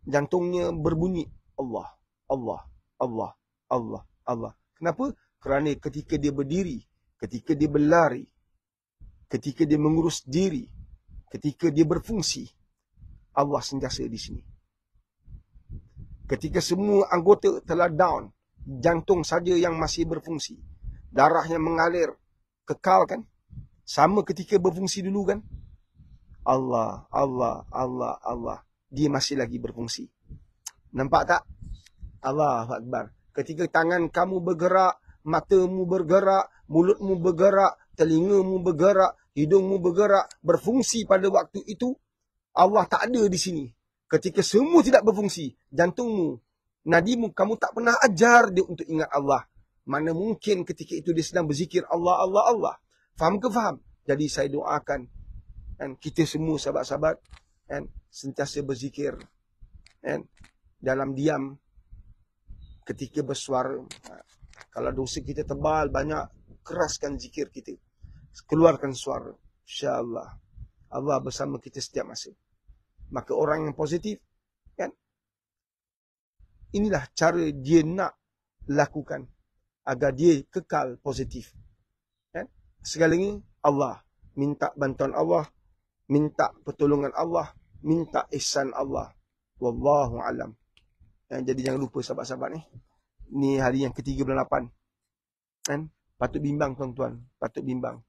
Jantungnya berbunyi Allah, Allah, Allah, Allah, Allah. Kenapa? Kerana ketika dia berdiri, ketika dia berlari, ketika dia mengurus diri, ketika dia berfungsi, Allah sentiasa di sini. Ketika semua anggota telah down, jantung saja yang masih berfungsi, darah yang mengalir kekal kan? Sama ketika berfungsi dulu kan? Allah, Allah, Allah, Allah. Dia masih lagi berfungsi. Nampak tak? Allahu Akbar. Ketika tangan kamu bergerak, matamu bergerak, mulutmu bergerak, telingamu bergerak, hidungmu bergerak, berfungsi pada waktu itu, Allah tak ada di sini. Ketika semua tidak berfungsi, jantungmu, nadimu, kamu tak pernah ajar dia untuk ingat Allah. Mana mungkin ketika itu dia sedang berzikir Allah, Allah, Allah. Faham ke faham? Jadi saya doakan, dan kita semua sahabat-sahabat, dan sentiasa berzikir, dan dalam diam, ketika bersuara. Kalau dosa kita tebal, banyak, keraskan zikir kita. Keluarkan suara. InsyaAllah. Allah bersama kita setiap masa. Maka orang yang positif, kan? Inilah cara dia nak lakukan agar dia kekal positif. Kan? Segalanya Allah. Minta bantuan Allah. Minta pertolongan Allah. Minta ihsan Allah. Wallahu alam. Jadi jangan lupa sahabat-sahabat ni. Ni hari yang ke-3 bulan 8. Kan? Patut bimbang tuan-tuan. Patut bimbang.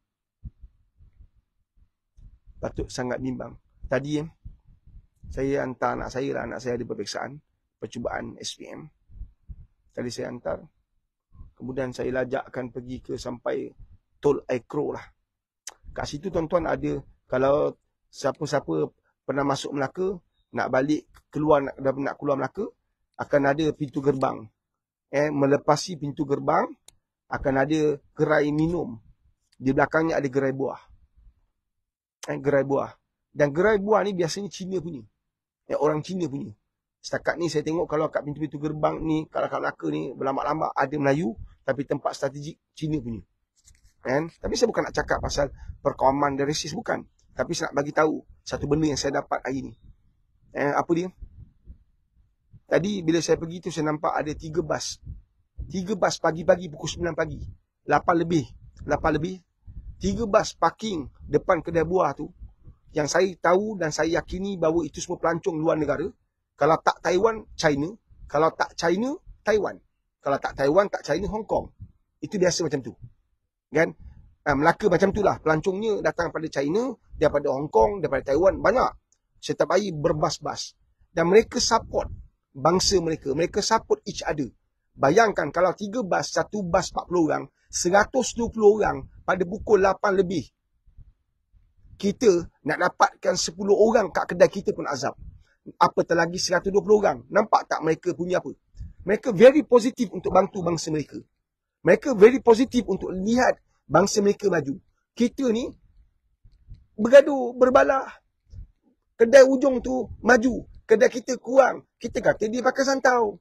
Patut sangat bimbang. Tadi saya hantar anak saya ada peperiksaan. Percubaan SPM. Tadi saya hantar. Kemudian saya lajakkan pergi ke sampai Tol Aikro lah. Kat situ tuan-tuan ada, kalau siapa-siapa pernah masuk Melaka, nak balik keluar, nak keluar Melaka, akan ada pintu gerbang. Melepasi pintu gerbang, akan ada gerai minum. Di belakangnya ada gerai buah. Gerai buah. Dan gerai buah ni biasanya Cina punya. Orang Cina punya. Setakat ni saya tengok kalau kat pintu-pintu gerbang ni, kalau kat Melaka ni, berlambak-lambak ada Melayu, tapi tempat strategik Cina punya. Tapi saya bukan nak cakap pasal perkauman dan rasis, bukan. Tapi saya nak bagi tahu satu benda yang saya dapat hari ni. Apa dia? Tadi bila saya pergi tu, saya nampak ada 3 bas. 3 bas pagi-pagi pukul 9 pagi. 8 lebih. 3 bas parking depan kedai buah tu. Yang saya tahu dan saya yakini bahawa itu semua pelancong luar negara. Kalau tak Taiwan, China. Kalau tak China, Taiwan. Kalau tak Taiwan, tak China, Hong Kong. Itu biasa macam tu. Kan? Melaka macam tu lah. Pelancongnya datang daripada China, daripada Hong Kong, daripada Taiwan. Banyak. Setiap hari berbas-bas. Dan mereka support bangsa mereka. Mereka support each other. Bayangkan kalau 3 bas, 1 bas 40 orang, 120 orang pada pukul 8 lebih. Kita nak dapatkan 10 orang kat kedai kita pun azab. Apatah lagi 120 orang. Nampak tak mereka punya apa? Mereka very positif untuk bantu bangsa mereka. Mereka very positif untuk lihat bangsa mereka maju. Kita ni bergaduh, berbalah. Kedai ujung tu maju. Kedai kita kurang. Kita kata dia pakai santau.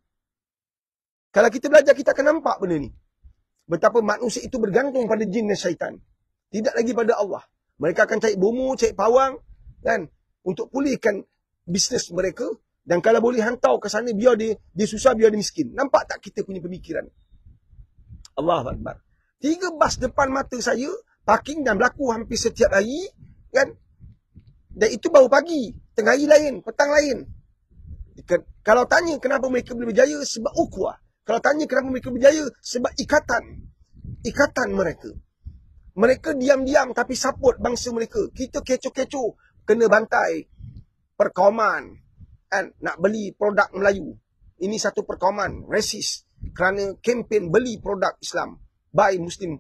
Kalau kita belajar, kita akan nampak benda ni. Betapa manusia itu bergantung pada jin dan syaitan. Tidak lagi pada Allah. Mereka akan cari bomo, cari pawang. Kan? Untuk pulihkan bisnes mereka. Dan kalau boleh hantar ke sana, biar dia susah, biar dia miskin. Nampak tak kita punya pemikiran? Allahu Akbar. 3 bas depan mata saya, parking dan berlaku hampir setiap hari. Kan? Dan itu baru pagi. Tengah hari lain, petang lain. Kalau tanya kenapa mereka boleh berjaya, sebab ukhuwah. Kalau tanya kenapa mereka berjaya, sebab ikatan. Ikatan mereka. Mereka diam-diam tapi support bangsa mereka. Kita kecoh-kecoh, kena bantai. Perkauman. Nak beli produk Melayu. Ini satu perkauman, rasis. Kerana kempen beli produk Islam. Buy Muslim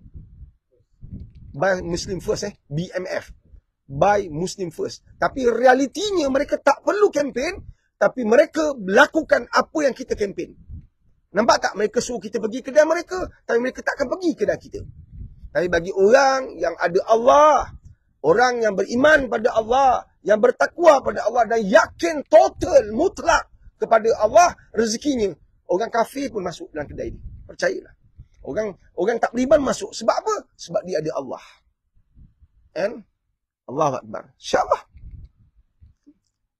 First, BMF. Buy Muslim First. Tapi realitinya mereka tak perlu kempen, tapi mereka lakukan apa yang kita kempen. Nampak tak? Mereka suruh kita pergi kedai mereka, tapi mereka takkan pergi kedai kita. Tapi bagi orang yang ada Allah, Orang yang beriman pada Allah, yang bertakwa pada Allah dan yakin total, mutlak kepada Allah rezekinya. Orang kafir pun masuk dalam kedai ini. Percayalah. Orang tak beriman masuk. Sebab apa? Sebab dia ada Allah. And Allahu Akbar. InsyaAllah.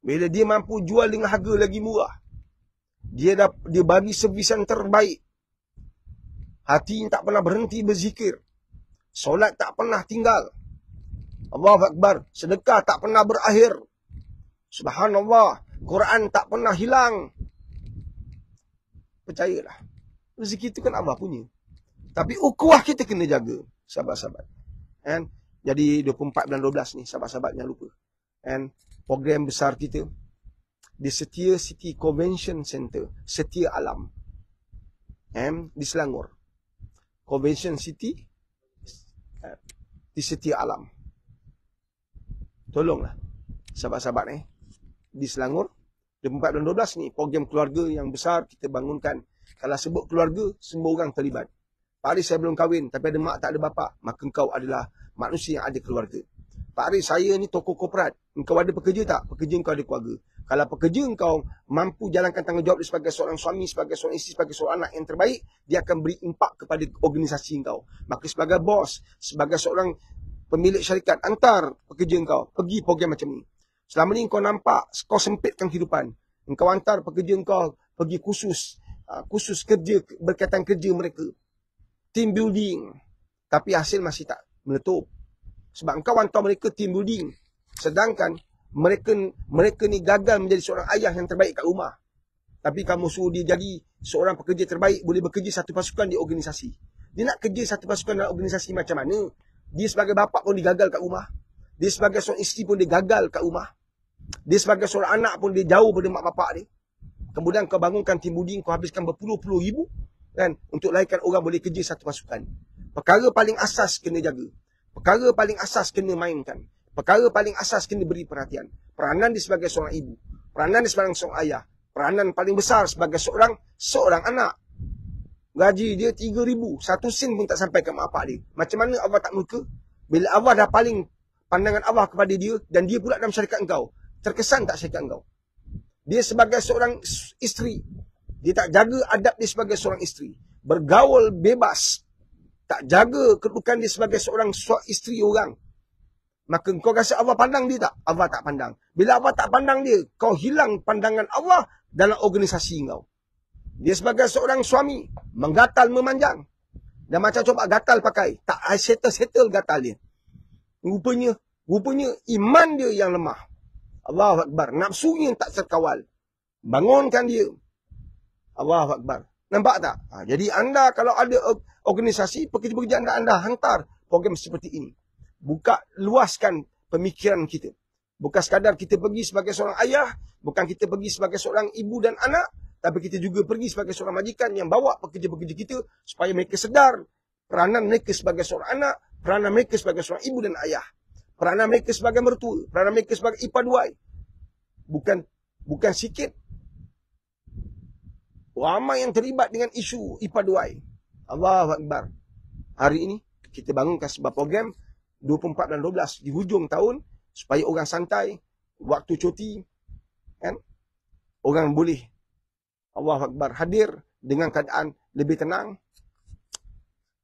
Bila dia mampu jual dengan harga lagi murah. Dia bagi servis yang terbaik. Hati tak pernah berhenti berzikir. Solat tak pernah tinggal. Allahu Akbar. Sedekah tak pernah berakhir. Subhanallah. Quran tak pernah hilang. Percayalah. Rezeki itu kan Allah punya. Tapi ukhuwah kita kena jaga. Sahabat-sahabat. And jadi 24 bulan 12 ni. Sahabat-sahabat jangan lupa. And program besar kita. Di Setia City Convention Center. Setia Alam. And di Selangor. Convention City. Di Setia Alam. Tolonglah. Sahabat-sahabat di Selangor. 24 bulan 12 ni. Program keluarga yang besar kita bangunkan. Kalau sebut keluarga, semua orang terlibat. Pak Aris saya belum kahwin. Tapi ada mak tak ada bapa. Maka engkau adalah manusia yang ada keluarga. Pak Aris saya ni tokoh korporat. Engkau ada pekerja tak? Pekerja engkau ada keluarga. Kalau pekerja engkau mampu jalankan tanggungjawab sebagai seorang suami, sebagai seorang isteri, sebagai seorang anak yang terbaik. Dia akan beri impak kepada organisasi engkau. Maka sebagai bos, sebagai seorang pemilik syarikat, antar pekerja engkau pergi program macam ni. Selama ni kau nampak kau sempitkan kehidupan. Engkau hantar pekerja engkau pergi khusus kerja berkaitan kerja mereka. Team building. Tapi hasil masih tak meletup. Sebab engkau hantar mereka team building. Sedangkan mereka ni gagal menjadi seorang ayah yang terbaik kat rumah. Tapi kamu suruh dia jadi seorang pekerja terbaik, boleh bekerja satu pasukan di organisasi. Dia nak kerja satu pasukan dalam organisasi macam mana? Dia sebagai bapa pun dia gagal kat rumah. Dia sebagai seorang isteri pun dia gagal kat rumah. Dia sebagai seorang anak pun dia jauh pada mak bapak dia. Kemudian kau bangunkan tim building, kau habiskan berpuluh-puluh ribu kan, untuk lahirkan orang boleh kerja satu pasukan. Perkara paling asas kena jaga. Perkara paling asas kena mainkan. Perkara paling asas kena beri perhatian. Peranan dia sebagai seorang ibu. Peranan dia sebagai seorang ayah. Peranan paling besar sebagai seorang anak. Gaji dia 3,000. Satu sen pun tak sampai ke mak bapak dia. Macam mana Allah tak muka? Bila Allah dah paling pandangan Allah kepada dia dan dia pula dalam syarikat engkau. Terkesan tak syarikat engkau? Dia sebagai seorang isteri. Dia tak jaga adab dia sebagai seorang isteri. Bergaul bebas. Tak jaga kedudukan dia sebagai seorang isteri orang. Maka kau rasa Allah pandang dia tak? Allah tak pandang. Bila Allah tak pandang dia, kau hilang pandangan Allah dalam organisasi kau. Dia sebagai seorang suami, menggatal memanjang. Dan macam coba gatal pakai. Tak settle gatal dia. Rupanya iman dia yang lemah. Allahu Akbar. Nafsunya tak terkawal. Bangunkan dia. Allahu Akbar. Nampak tak? Jadi anda kalau ada organisasi, pekerja-pekerja anda hantar program seperti ini. Buka, luaskan pemikiran kita. Bukan sekadar kita pergi sebagai seorang ayah, bukan kita pergi sebagai seorang ibu dan anak, tapi kita juga pergi sebagai seorang majikan yang bawa pekerja-pekerja kita supaya mereka sedar peranan mereka sebagai seorang anak, peranan mereka sebagai seorang ibu dan ayah, peranan mereka sebagai mertua, peranan mereka sebagai ipar duai. Bukan sikit. Ramai yang terlibat dengan isu ipar duai. Allahu Akbar. Hari ini kita bangunkan sebuah program 24 dan 12 di hujung tahun supaya orang santai, waktu cuti kan, orang boleh Allahu Akbar hadir dengan keadaan lebih tenang.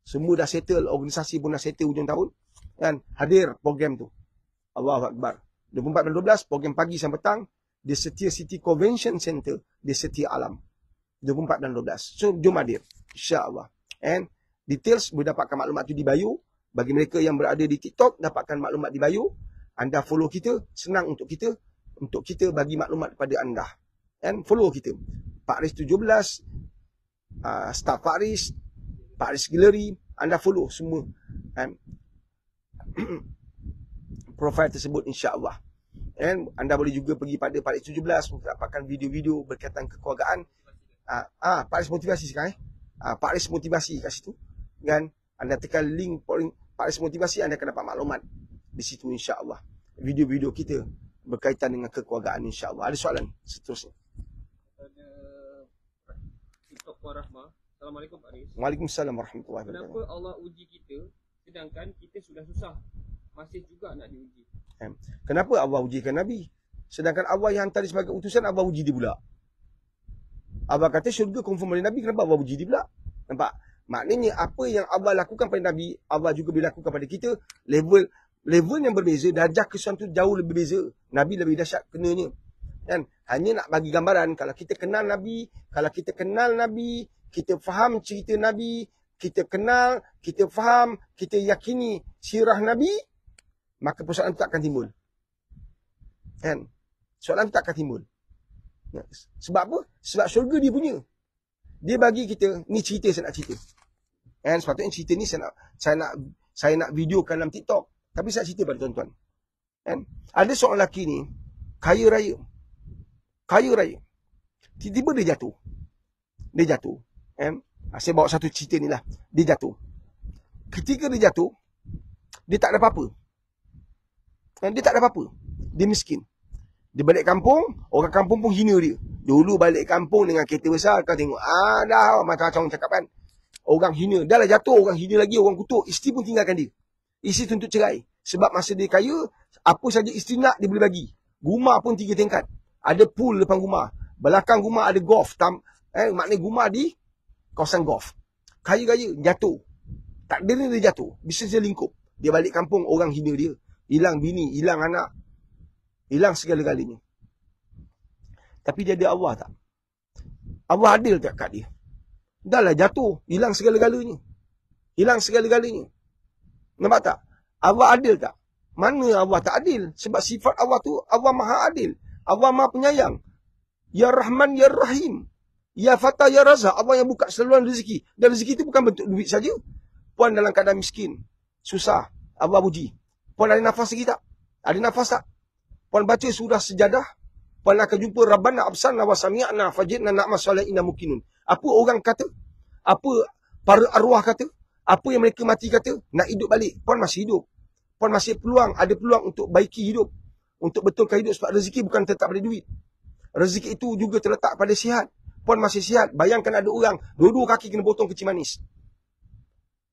Semua dah settle, organisasi pun dah settle hujung tahun kan, hadir program tu. Allahu Akbar. 24 dan 12 program pagi sampai petang di Setia City Convention Center di Setia Alam. 24 dan 12. So jom hadir insya-Allah. And details boleh dapatkan maklumat tu di bio. Bagi mereka yang berada di TikTok, dapatkan maklumat di bio. Anda follow kita, senang untuk kita bagi maklumat kepada anda. And follow kita. Pak Aris 17, staff Pak Aris Gallery, anda follow semua. And profile tersebut insya-Allah. And anda boleh juga pergi pada Pak Aris 17 untuk dapatkan video-video berkaitan kekeluargaan. Pak Aris motivasi sekarang Pak Aris motivasi kat situ. Kan? Anda tekan link Pak Aris motivasi, anda akan dapat maklumat di situ insya-Allah. Video-video kita berkaitan dengan kekeluargaan insya-Allah. Ada soalan seterusnya? Ada TikTok Puan Rahmah. Assalamualaikum Pak Aris. Waalaikumsalam warahmatullahi wabarakatuh. Kenapa Allah uji kita sedangkan kita sudah susah? masih juga nak diuji. Kenapa Allah ujikan Nabi? Sedangkan Allah yang hantar dia sebagai utusan, Allah uji dia pula. Allah kata syurga confirm oleh Nabi, kenapa Allah uji dia pula? Nampak? Maknanya apa yang Allah lakukan pada Nabi, Allah juga boleh lakukan pada kita. Level yang berbeza, darjah kesusahan tu jauh lebih beza. Nabi lebih dahsyat kenanya. Kan? Hanya nak bagi gambaran, kalau kita kenal Nabi, kita faham cerita Nabi, kita kenal, kita faham, kita yakini sirah Nabi, maka persoalan tu tak akan timbul. Kan? Soalan tu tak akan timbul. Sebab apa? Sebab syurga dia punya. Dia bagi kita, ni cerita saya nak cerita. Kan? Sepatutnya cerita ni saya nak videokan dalam TikTok. Tapi saya cerita pada tuan-tuan. Kan? Ada seorang lelaki ni, kaya raya. Tiba-tiba dia jatuh. Kan? Saya bawa satu cerita ni lah. Dia jatuh. Ketika dia jatuh, dia tak ada apa-apa. Dia miskin. Dia balik kampung, orang kampung pun hina dia. Dulu balik kampung dengan kereta besar, kau tengok. Dah macam-macam cakap kan. Orang hina. Dah lah jatuh, orang hina lagi, orang kutuk. Isteri pun tinggalkan dia. Isteri tuntut cerai. Sebab masa dia kaya, apa saja isteri nak, dia boleh bagi. Rumah pun 3 tingkat. Ada pool depan rumah. Belakang rumah ada golf. Maknanya rumah di kawasan golf. Kaya-kaya, jatuh. Takdirnya dia jatuh. Bisnes dia lingkup. Dia balik kampung, orang hina dia. Hilang bini, hilang anak. Hilang segala-galanya. Tapi dia ada Allah tak? Allah adil tak kat dia? Dah lah jatuh, hilang segala-galanya. Nampak tak? Allah adil tak? Mana Allah tak adil? Sebab sifat Allah tu, Allah maha adil. Allah maha penyayang. Ya Rahman, Ya Rahim. Ya Fatah, Ya Razak. Allah yang buka saluran rezeki. Dan rezeki itu bukan bentuk duit saja. Puan dalam keadaan miskin, susah, Allah uji. Puan ada nafas lagi tak? Ada nafas tak? Puan baca surah Sejadah, puan akan jumpa Rabbana absarna wa sami'na fajidna na'mal salihin mukinun. Apa orang kata? Apa para arwah kata? Apa yang mereka mati kata? Nak hidup balik. Puan masih hidup. Puan masih ada peluang untuk baiki hidup. Untuk betulkan hidup, sebab rezeki bukan terletak pada duit. Rezeki itu juga terletak pada sihat. Puan masih sihat. Bayangkan ada orang, dua-dua kaki kena potong kecil manis.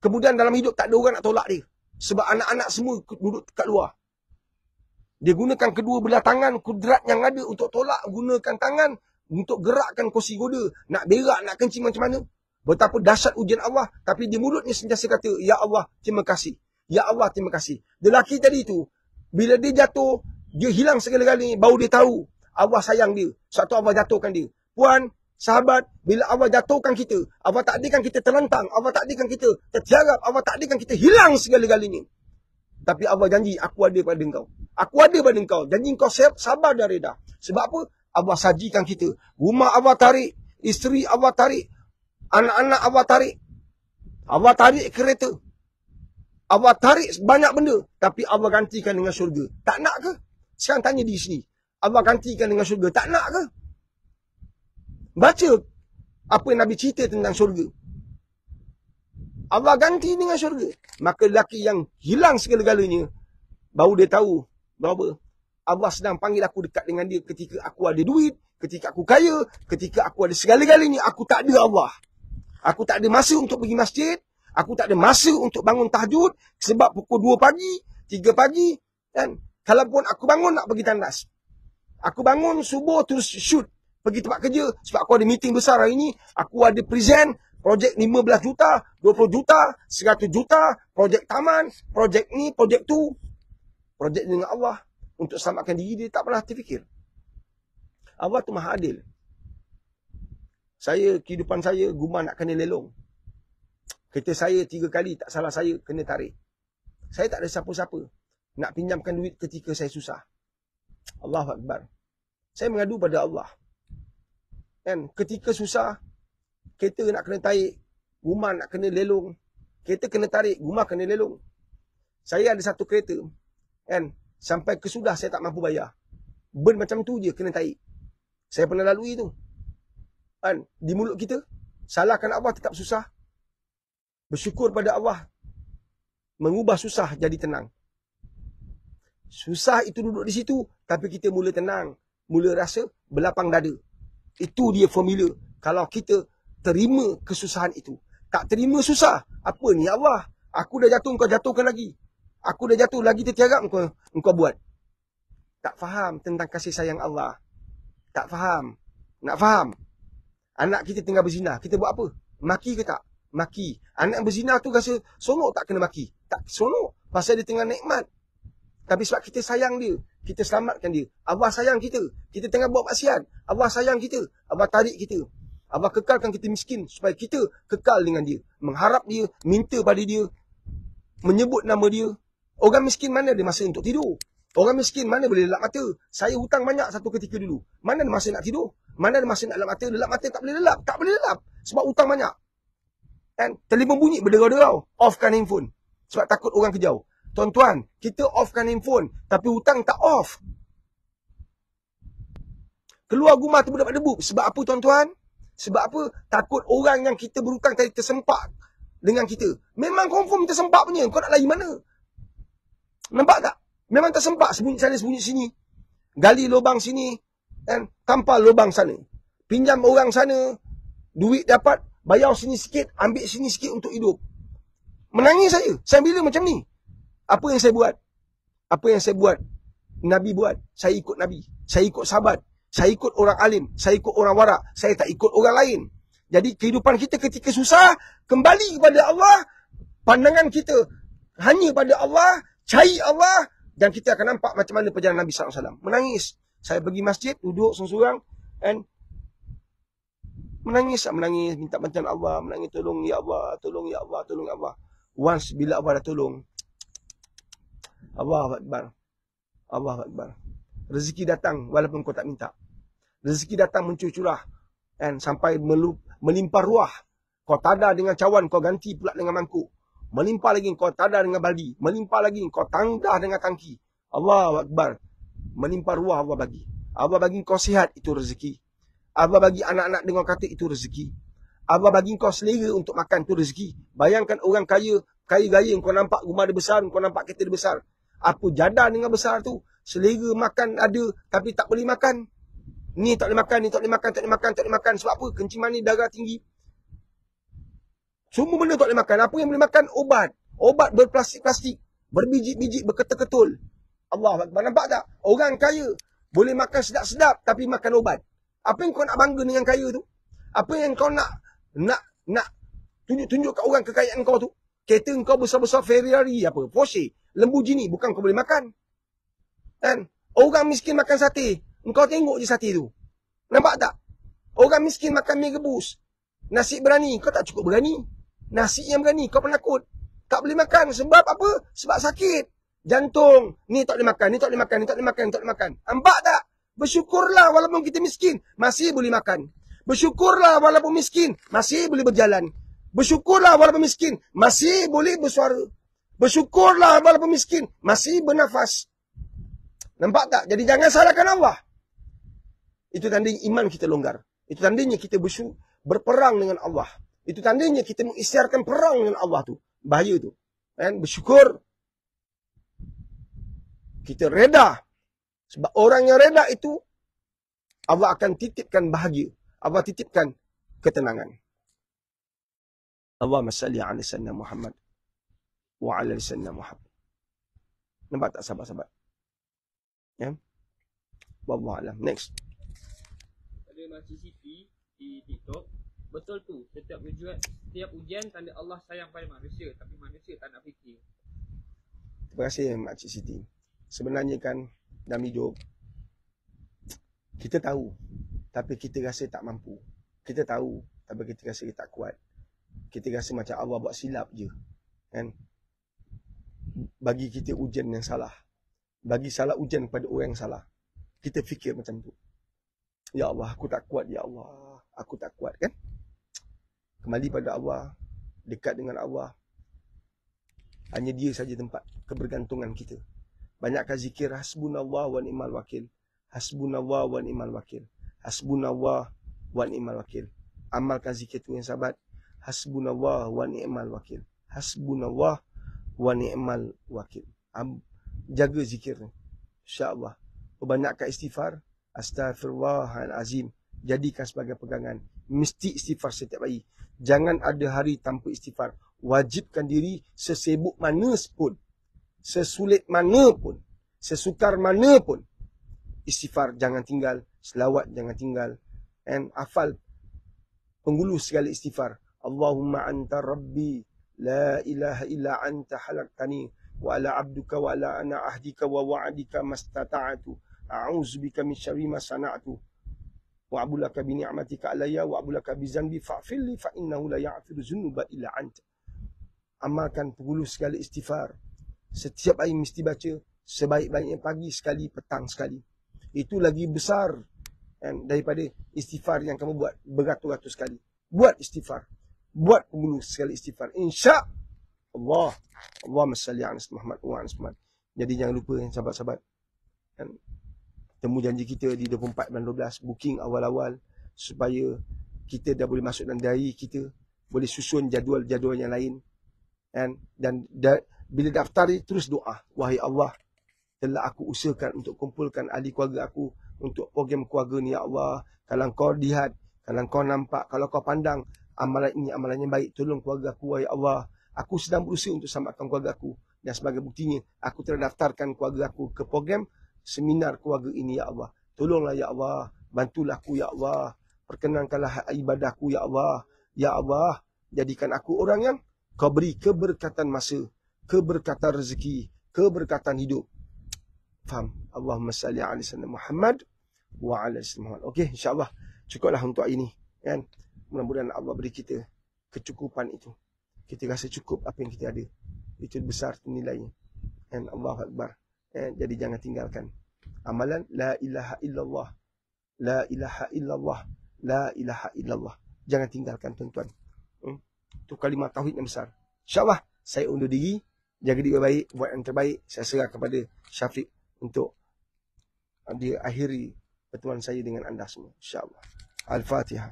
Kemudian dalam hidup tak ada orang nak tolak dia. Sebab anak-anak semua duduk kat luar. Dia gunakan kedua belah tangan, kudrat yang ada untuk tolak, gunakan tangan untuk gerakkan kursi roda. Nak berak, nak kencing macam mana. Betapa dahsyat ujian Allah. Tapi di mulutnya sentiasa kata, Ya Allah, terima kasih. Ya Allah, terima kasih. Lelaki tadi tu, bila dia jatuh, dia hilang segala-galanya, baru dia tahu Allah sayang dia. Sebab tu Allah jatuhkan dia. Puan, sahabat, bila Allah jatuhkan kita, Allah takdirkan kita terlentang, Allah takdirkan kita tertiarap, Allah takdirkan kita hilang segala-galanya. Tapi Allah janji, aku ada pada engkau. Aku ada pada engkau. Janji engkau sabar dan reda. Sebab apa? Allah sajikan kita. Rumah Allah tarik. Isteri Allah tarik. Anak-anak Allah tarik. Allah tarik kereta. Allah tarik banyak benda. Tapi Allah gantikan dengan syurga. Tak nak ke? Sekarang tanya di sini. Allah gantikan dengan syurga. Tak nak ke? Baca apa yang Nabi cerita tentang syurga. Allah ganti dengan syurga. Maka lelaki yang hilang segala-galanya, baru dia tahu bahawa Allah sedang panggil aku dekat dengan dia ketika aku ada duit, ketika aku kaya, ketika aku ada segala-galanya, aku tak ada Allah. Aku tak ada masa untuk pergi masjid, aku tak ada masa untuk bangun tahajud, sebab pukul 2 pagi, 3 pagi, kan? Kalaupun aku bangun nak pergi tandas. Aku bangun subuh terus shoot, pergi tempat kerja, sebab aku ada meeting besar hari ni, aku ada present, projek 15 juta, 20 juta, 100 juta, projek taman, projek ni, projek tu. Projek dengan Allah untuk selamatkan diri dia tak pernah terfikir. Allah tu maha adil. Kehidupan saya, rumah nak kena lelong. Kereta saya 3 kali, tak salah saya, kena tarik. Saya tak ada siapa-siapa nak pinjamkan duit ketika saya susah. Allahu Akbar. Saya mengadu pada Allah. Kan? Ketika susah, kereta nak kena tarik, rumah nak kena lelong. Kereta kena tarik, rumah kena lelong. Saya ada satu kereta, kan? Sampai kesudah saya tak mampu bayar. Burn macam tu je kena tarik. Saya pernah lalui tu. Kan? Di mulut kita, salahkan Allah tetap susah. Bersyukur pada Allah, mengubah susah jadi tenang. Susah itu duduk di situ, tapi kita mula tenang, mula rasa berlapang dada. Itu dia formula. Kalau kita terima kesusahan itu. Tak terima susah. Apa ni Allah? Aku dah jatuh, kau jatuhkan lagi. Aku dah jatuh, lagi tertiarap engkau buat. Tak faham tentang kasih sayang Allah. Tak faham. Nak faham? Anak kita tinggal berzina, kita buat apa? Maki ke tak? Maki. Anak berzina tu rasa sonok tak kena maki? Tak sonok. Pasal dia tengah nikmat. Tapi sebab kita sayang dia, kita selamatkan dia. Allah sayang kita. Kita tengah buat maksiat. Allah sayang kita. Allah tarik kita. Allah kekalkan kita miskin supaya kita kekal dengan dia. Mengharap dia, minta pada dia, menyebut nama dia. Orang miskin mana ada masa untuk tidur? Orang miskin mana boleh lelap mata? Saya hutang banyak satu ketika dulu. Mana ada masa nak tidur? Mana ada masa nak lelap mata? Lelap mata tak boleh lelap. Tak boleh lelap. Sebab hutang banyak. Kan? Telefon bunyi berderau-derau. Offkan handphone. Sebab takut orang kejau. Tuan-tuan, kita offkan handphone. Tapi hutang tak off. Keluar rumah tu berdebu. Sebab apa tuan-tuan? Sebab apa? Takut orang yang kita berhutang tadi tersempak dengan kita. Memang confirm tersempak punya. Kau nak lari mana? Nampak tak? Memang tersempak. Sembunyi sana, sembunyi sini. Gali lubang sini. Dan tampal lubang sana. Pinjam orang sana. Duit dapat. Bayar sini sikit. Ambil sini sikit untuk hidup. Menangis saya. Saya bila macam ni. Apa yang saya buat? Apa yang saya buat? Nabi buat. Saya ikut Nabi. Saya ikut sahabat. Saya ikut orang alim. Saya ikut orang warak. Saya tak ikut orang lain. Jadi kehidupan kita ketika susah. Kembali kepada Allah. Pandangan kita hanya pada Allah. Cari Allah. Dan kita akan nampak macam mana perjalanan Nabi SAW. Menangis. Saya pergi masjid. Duduk seorang-seorang. And menangis. Menangis. Minta bantuan Allah. Menangis. Tolong ya Allah. Tolong ya Allah. Tolong ya Allah. Once bila Allah dah tolong. Allahu Akbar. Allahu Akbar. Rezeki datang walaupun kau tak minta. Rezeki datang mencurah-curah. And sampai melimpah ruah. Kau tada dengan cawan. Kau ganti pula dengan mangkuk. Melimpah lagi kau tada dengan baldi. Melimpah lagi kau tangdah dengan tangki. Allahu Akbar. Melimpah ruah Allah bagi. Allah bagi kau sihat, itu rezeki. Allah bagi anak-anak dengan kata, itu rezeki. Allah bagi kau selera untuk makan, itu rezeki. Bayangkan orang kaya gaya, kau nampak rumah dia besar, kau nampak kereta dia besar. Apa jadah dengan besar tu? Selera makan ada, tapi tak boleh makan. Ni tak boleh makan, ni tak boleh makan, tak boleh makan, tak boleh makan. Sebab apa? Kencing manis, darah tinggi. Semua benda tak boleh makan. Apa yang boleh makan? Obat. Obat berplastik-plastik. Berbiji-biji, berketul-ketul. Allah Akbar. Nampak tak? Orang kaya boleh makan sedap-sedap tapi makan obat. Apa yang kau nak bangga dengan kaya tu? Apa yang kau nak tunjuk kat orang kekayaan kau tu? Kereta kau besar-besar Ferrari apa? Porsche, Lamborghini, bukan kau boleh makan. Kan? Orang miskin makan sate. Engkau tengok je sate tu. Nampak tak? Orang miskin makan mie rebus. Nasi berani, kau tak cukup berani. Nasi yang berani, kau penakut. Tak boleh makan. Sebab apa? Sebab sakit. Jantung. Ni tak boleh makan, ni tak boleh makan, ni tak boleh makan, ni tak boleh makan. Nampak tak? Bersyukurlah walaupun kita miskin. Masih boleh makan. Bersyukurlah walaupun miskin. Masih boleh berjalan. Bersyukurlah walaupun miskin. Masih boleh bersuara. Bersyukurlah walaupun miskin. Masih bernafas. Nampak tak? Jadi jangan salahkan Allah. Itu tandanya iman kita longgar. Itu tandanya kita berperang dengan Allah. Itu tandanya kita mengisytiharkan perang dengan Allah tu. Bahaya tu. Dan bersyukur. Kita reda. Sebab orang yang reda itu, Allah akan titipkan bahagia. Allah titipkan ketenangan. Allahumma salli ala sayyidina Muhammad. Wa ala sayyidina Muhammad. Nampak tak sahabat-sahabat? Ya. Wallahu alam. Next. Ada Makcik Siti di TikTok. Betul tu, setiap ujian tanda Allah sayang pada manusia, tapi manusia tak nak fikir. Terima kasih Makcik Siti. Sebenarnya kan dalam hidup kita tahu tapi kita rasa tak mampu. Kita tahu tapi kita rasa kita tak kuat. Kita rasa macam Allah buat silap je. Kan? Bagi kita ujian yang salah. Bagi salah ujian pada orang yang salah. Kita fikir macam tu. Ya Allah, aku tak kuat ya Allah. Aku tak kuat kan? Kembali pada Allah, dekat dengan Allah. Hanya dia saja tempat kebergantungan kita. Banyakkan zikir hasbunallah wa ni'mal wakil. Hasbunallah wa ni'mal wakil. Hasbunallah wa ni'mal wakil. Amalkan zikir tu yang sahabat. Hasbunallah wa ni'mal wakil. Hasbunallah wa ni'mal wakil. Jaga zikir ni. InsyaAllah. Perbanyakkan istighfar. Astaghfirullahalazim. Jadikan sebagai pegangan. Mesti istighfar setiap hari. Jangan ada hari tanpa istighfar. Wajibkan diri sesibuk mana pun. sesulit mana pun, sesukar mana pun, istighfar jangan tinggal, selawat jangan tinggal, and hafal penghulu segala istighfar. Allahumma anta rabbi la ilaha illa anta khalaqtani wa ala abduka wa ala ana ahdika wa wa'adika mastata'tu a'udzubika min syarri ma sana'tu wa abulaka bi ni'matika alayya wa abulaka bi zanbi fa'firli fa innahu la ya'firu dzunuba illa anta. Amalkan penghulu segala istighfar. Setiap hari mesti baca, sebaik-baiknya pagi sekali, petang sekali. Itu lagi besar daripada istighfar yang kamu buat beratus-ratus kali. Buat istighfar. Buat penghulu segala istighfar. Insya Allah. Allahumma salli ala Muhammad wa ala Muhammad. Jadi jangan lupa sahabat-sahabat. Temu janji kita di 24 bulan 12. Booking awal-awal. Supaya kita dah boleh masuk dalam diary kita. Boleh susun jadual-jadual yang lain. Dan bila daftar terus doa. Wahai Allah, telah aku usahakan untuk kumpulkan ahli keluarga aku untuk program keluarga ni, ya Allah. Kalau kau lihat, kalau kau nampak, kalau kau pandang amalan ini amalan yang baik, tolong keluarga aku, wahai Allah. Aku sedang berusaha untuk selamatkan keluarga aku. Dan sebagai buktinya, aku telah daftarkan keluarga aku ke program seminar keluarga ini, ya Allah. Tolonglah, ya Allah. Bantulah aku, ya Allah. Perkenankanlah ibadahku, ya Allah. Ya Allah, jadikan aku orang yang kau beri keberkatan masa, keberkatan rezeki, keberkatan hidup. Faham? Allahumma salli ala sayyidina Muhammad wa ala sayyidina Muhammad. Okey, insya-Allah cukuplah untuk hari ini, kan? Mudah-mudahan Allah beri kita kecukupan itu. Kita rasa cukup apa yang kita ada. Itu besar nilainya. Dan Allahu Akbar. Jadi jangan tinggalkan amalan la ilaha illallah. La ilaha illallah. La ilaha illallah. Jangan tinggalkan, tuan-tuan. Itu kalimah tauhid yang besar. InsyaAllah saya undur diri. Jaga diri baik, buat yang terbaik. Saya serah kepada Syafiq untuk dia akhiri pertemuan saya dengan anda semua. InsyaAllah. Al-Fatihah.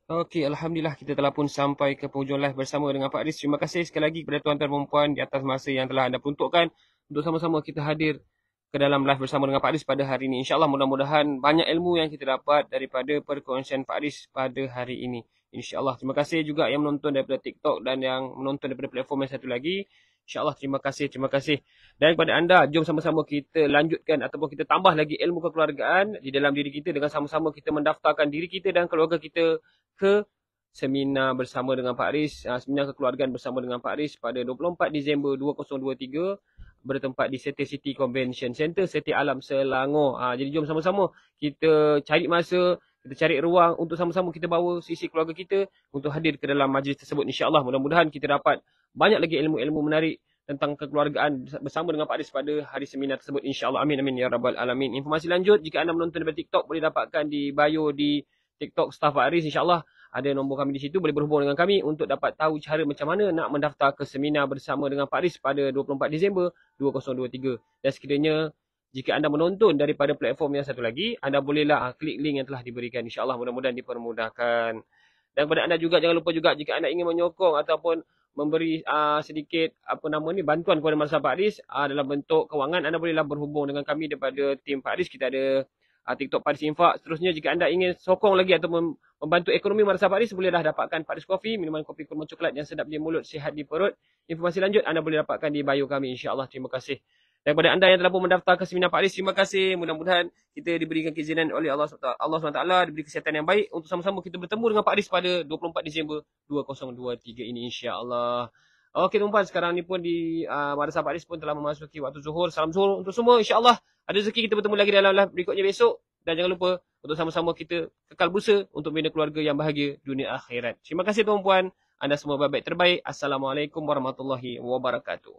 Okey, Alhamdulillah kita telah pun sampai ke penghujung live bersama dengan Pak Aris. Terima kasih sekali lagi kepada tuan-tuan dan puan di atas masa yang telah anda peruntukkan untuk sama-sama kita hadir ke dalam live bersama dengan Pak Aris pada hari ini. InsyaAllah mudah-mudahan banyak ilmu yang kita dapat daripada perkongsian Pak Aris pada hari ini. InsyaAllah. Terima kasih juga yang menonton daripada TikTok dan yang menonton daripada platform yang satu lagi. InsyaAllah terima kasih, terima kasih. Dan kepada anda, jom sama-sama kita lanjutkan ataupun kita tambah lagi ilmu kekeluargaan di dalam diri kita dengan sama-sama kita mendaftarkan diri kita dan keluarga kita ke seminar bersama dengan Pak Aris, seminar kekeluargaan bersama dengan Pak Aris pada 24 Disember 2023 bertempat di Sete City Convention Center, Sete Alam, Selangor. Jadi jom sama-sama kita cari masa, kita cari ruang untuk sama-sama kita bawa sisi keluarga kita untuk hadir ke dalam majlis tersebut. InsyaAllah mudah-mudahan kita dapat banyak lagi ilmu-ilmu menarik tentang kekeluargaan bersama dengan Pak Aris pada hari seminar tersebut. InsyaAllah. Amin, amin, ya Rabbal Alamin. Informasi lanjut, jika anda menonton daripada TikTok, boleh dapatkan di bio di TikTok Staff Pak Aris. InsyaAllah ada nombor kami di situ, boleh berhubung dengan kami untuk dapat tahu cara macam mana nak mendaftar ke seminar bersama dengan Pak Aris pada 24 Disember 2023. Dan sekiranya jika anda menonton daripada platform yang satu lagi, anda bolehlah klik link yang telah diberikan. InsyaAllah mudah-mudahan dipermudahkan. Dan kepada anda juga, jangan lupa juga jika anda ingin menyokong ataupun memberi sedikit bantuan kepada Madrasah Pak Aris dalam bentuk kewangan, anda bolehlah berhubung dengan kami daripada tim Pak Aris. Kita ada TikTok Pak Aris Infak. Seterusnya jika anda ingin sokong lagi atau membantu ekonomi Madrasah Pak Aris, bolehlah dapatkan Pak Aris Coffee, minuman kopi kurma coklat yang sedap di mulut, sihat di perut. Informasi lanjut anda boleh dapatkan di bio kami. InsyaAllah. Terima kasih. Dan kepada anda yang telah pun mendaftar ke seminar Pak Aris, terima kasih. Mudah-mudahan kita diberikan keizinan oleh Allah SWT, diberi kesihatan yang baik untuk sama-sama kita bertemu dengan Pak Aris pada 24 Disember 2023 ini, insya-Allah. Okey tuan-tuan, sekarang ni pun di Madrasah Pak Aris pun telah memasuki waktu zuhur. Salam zuhur untuk semua, insya-Allah. Ada rezeki kita bertemu lagi dalam live berikutnya besok. Dan jangan lupa untuk sama-sama kita kekal berusaha untuk membina keluarga yang bahagia dunia akhirat. Terima kasih tuan-puan. Anda semua baik-baik terbaik. Assalamualaikum warahmatullahi wabarakatuh.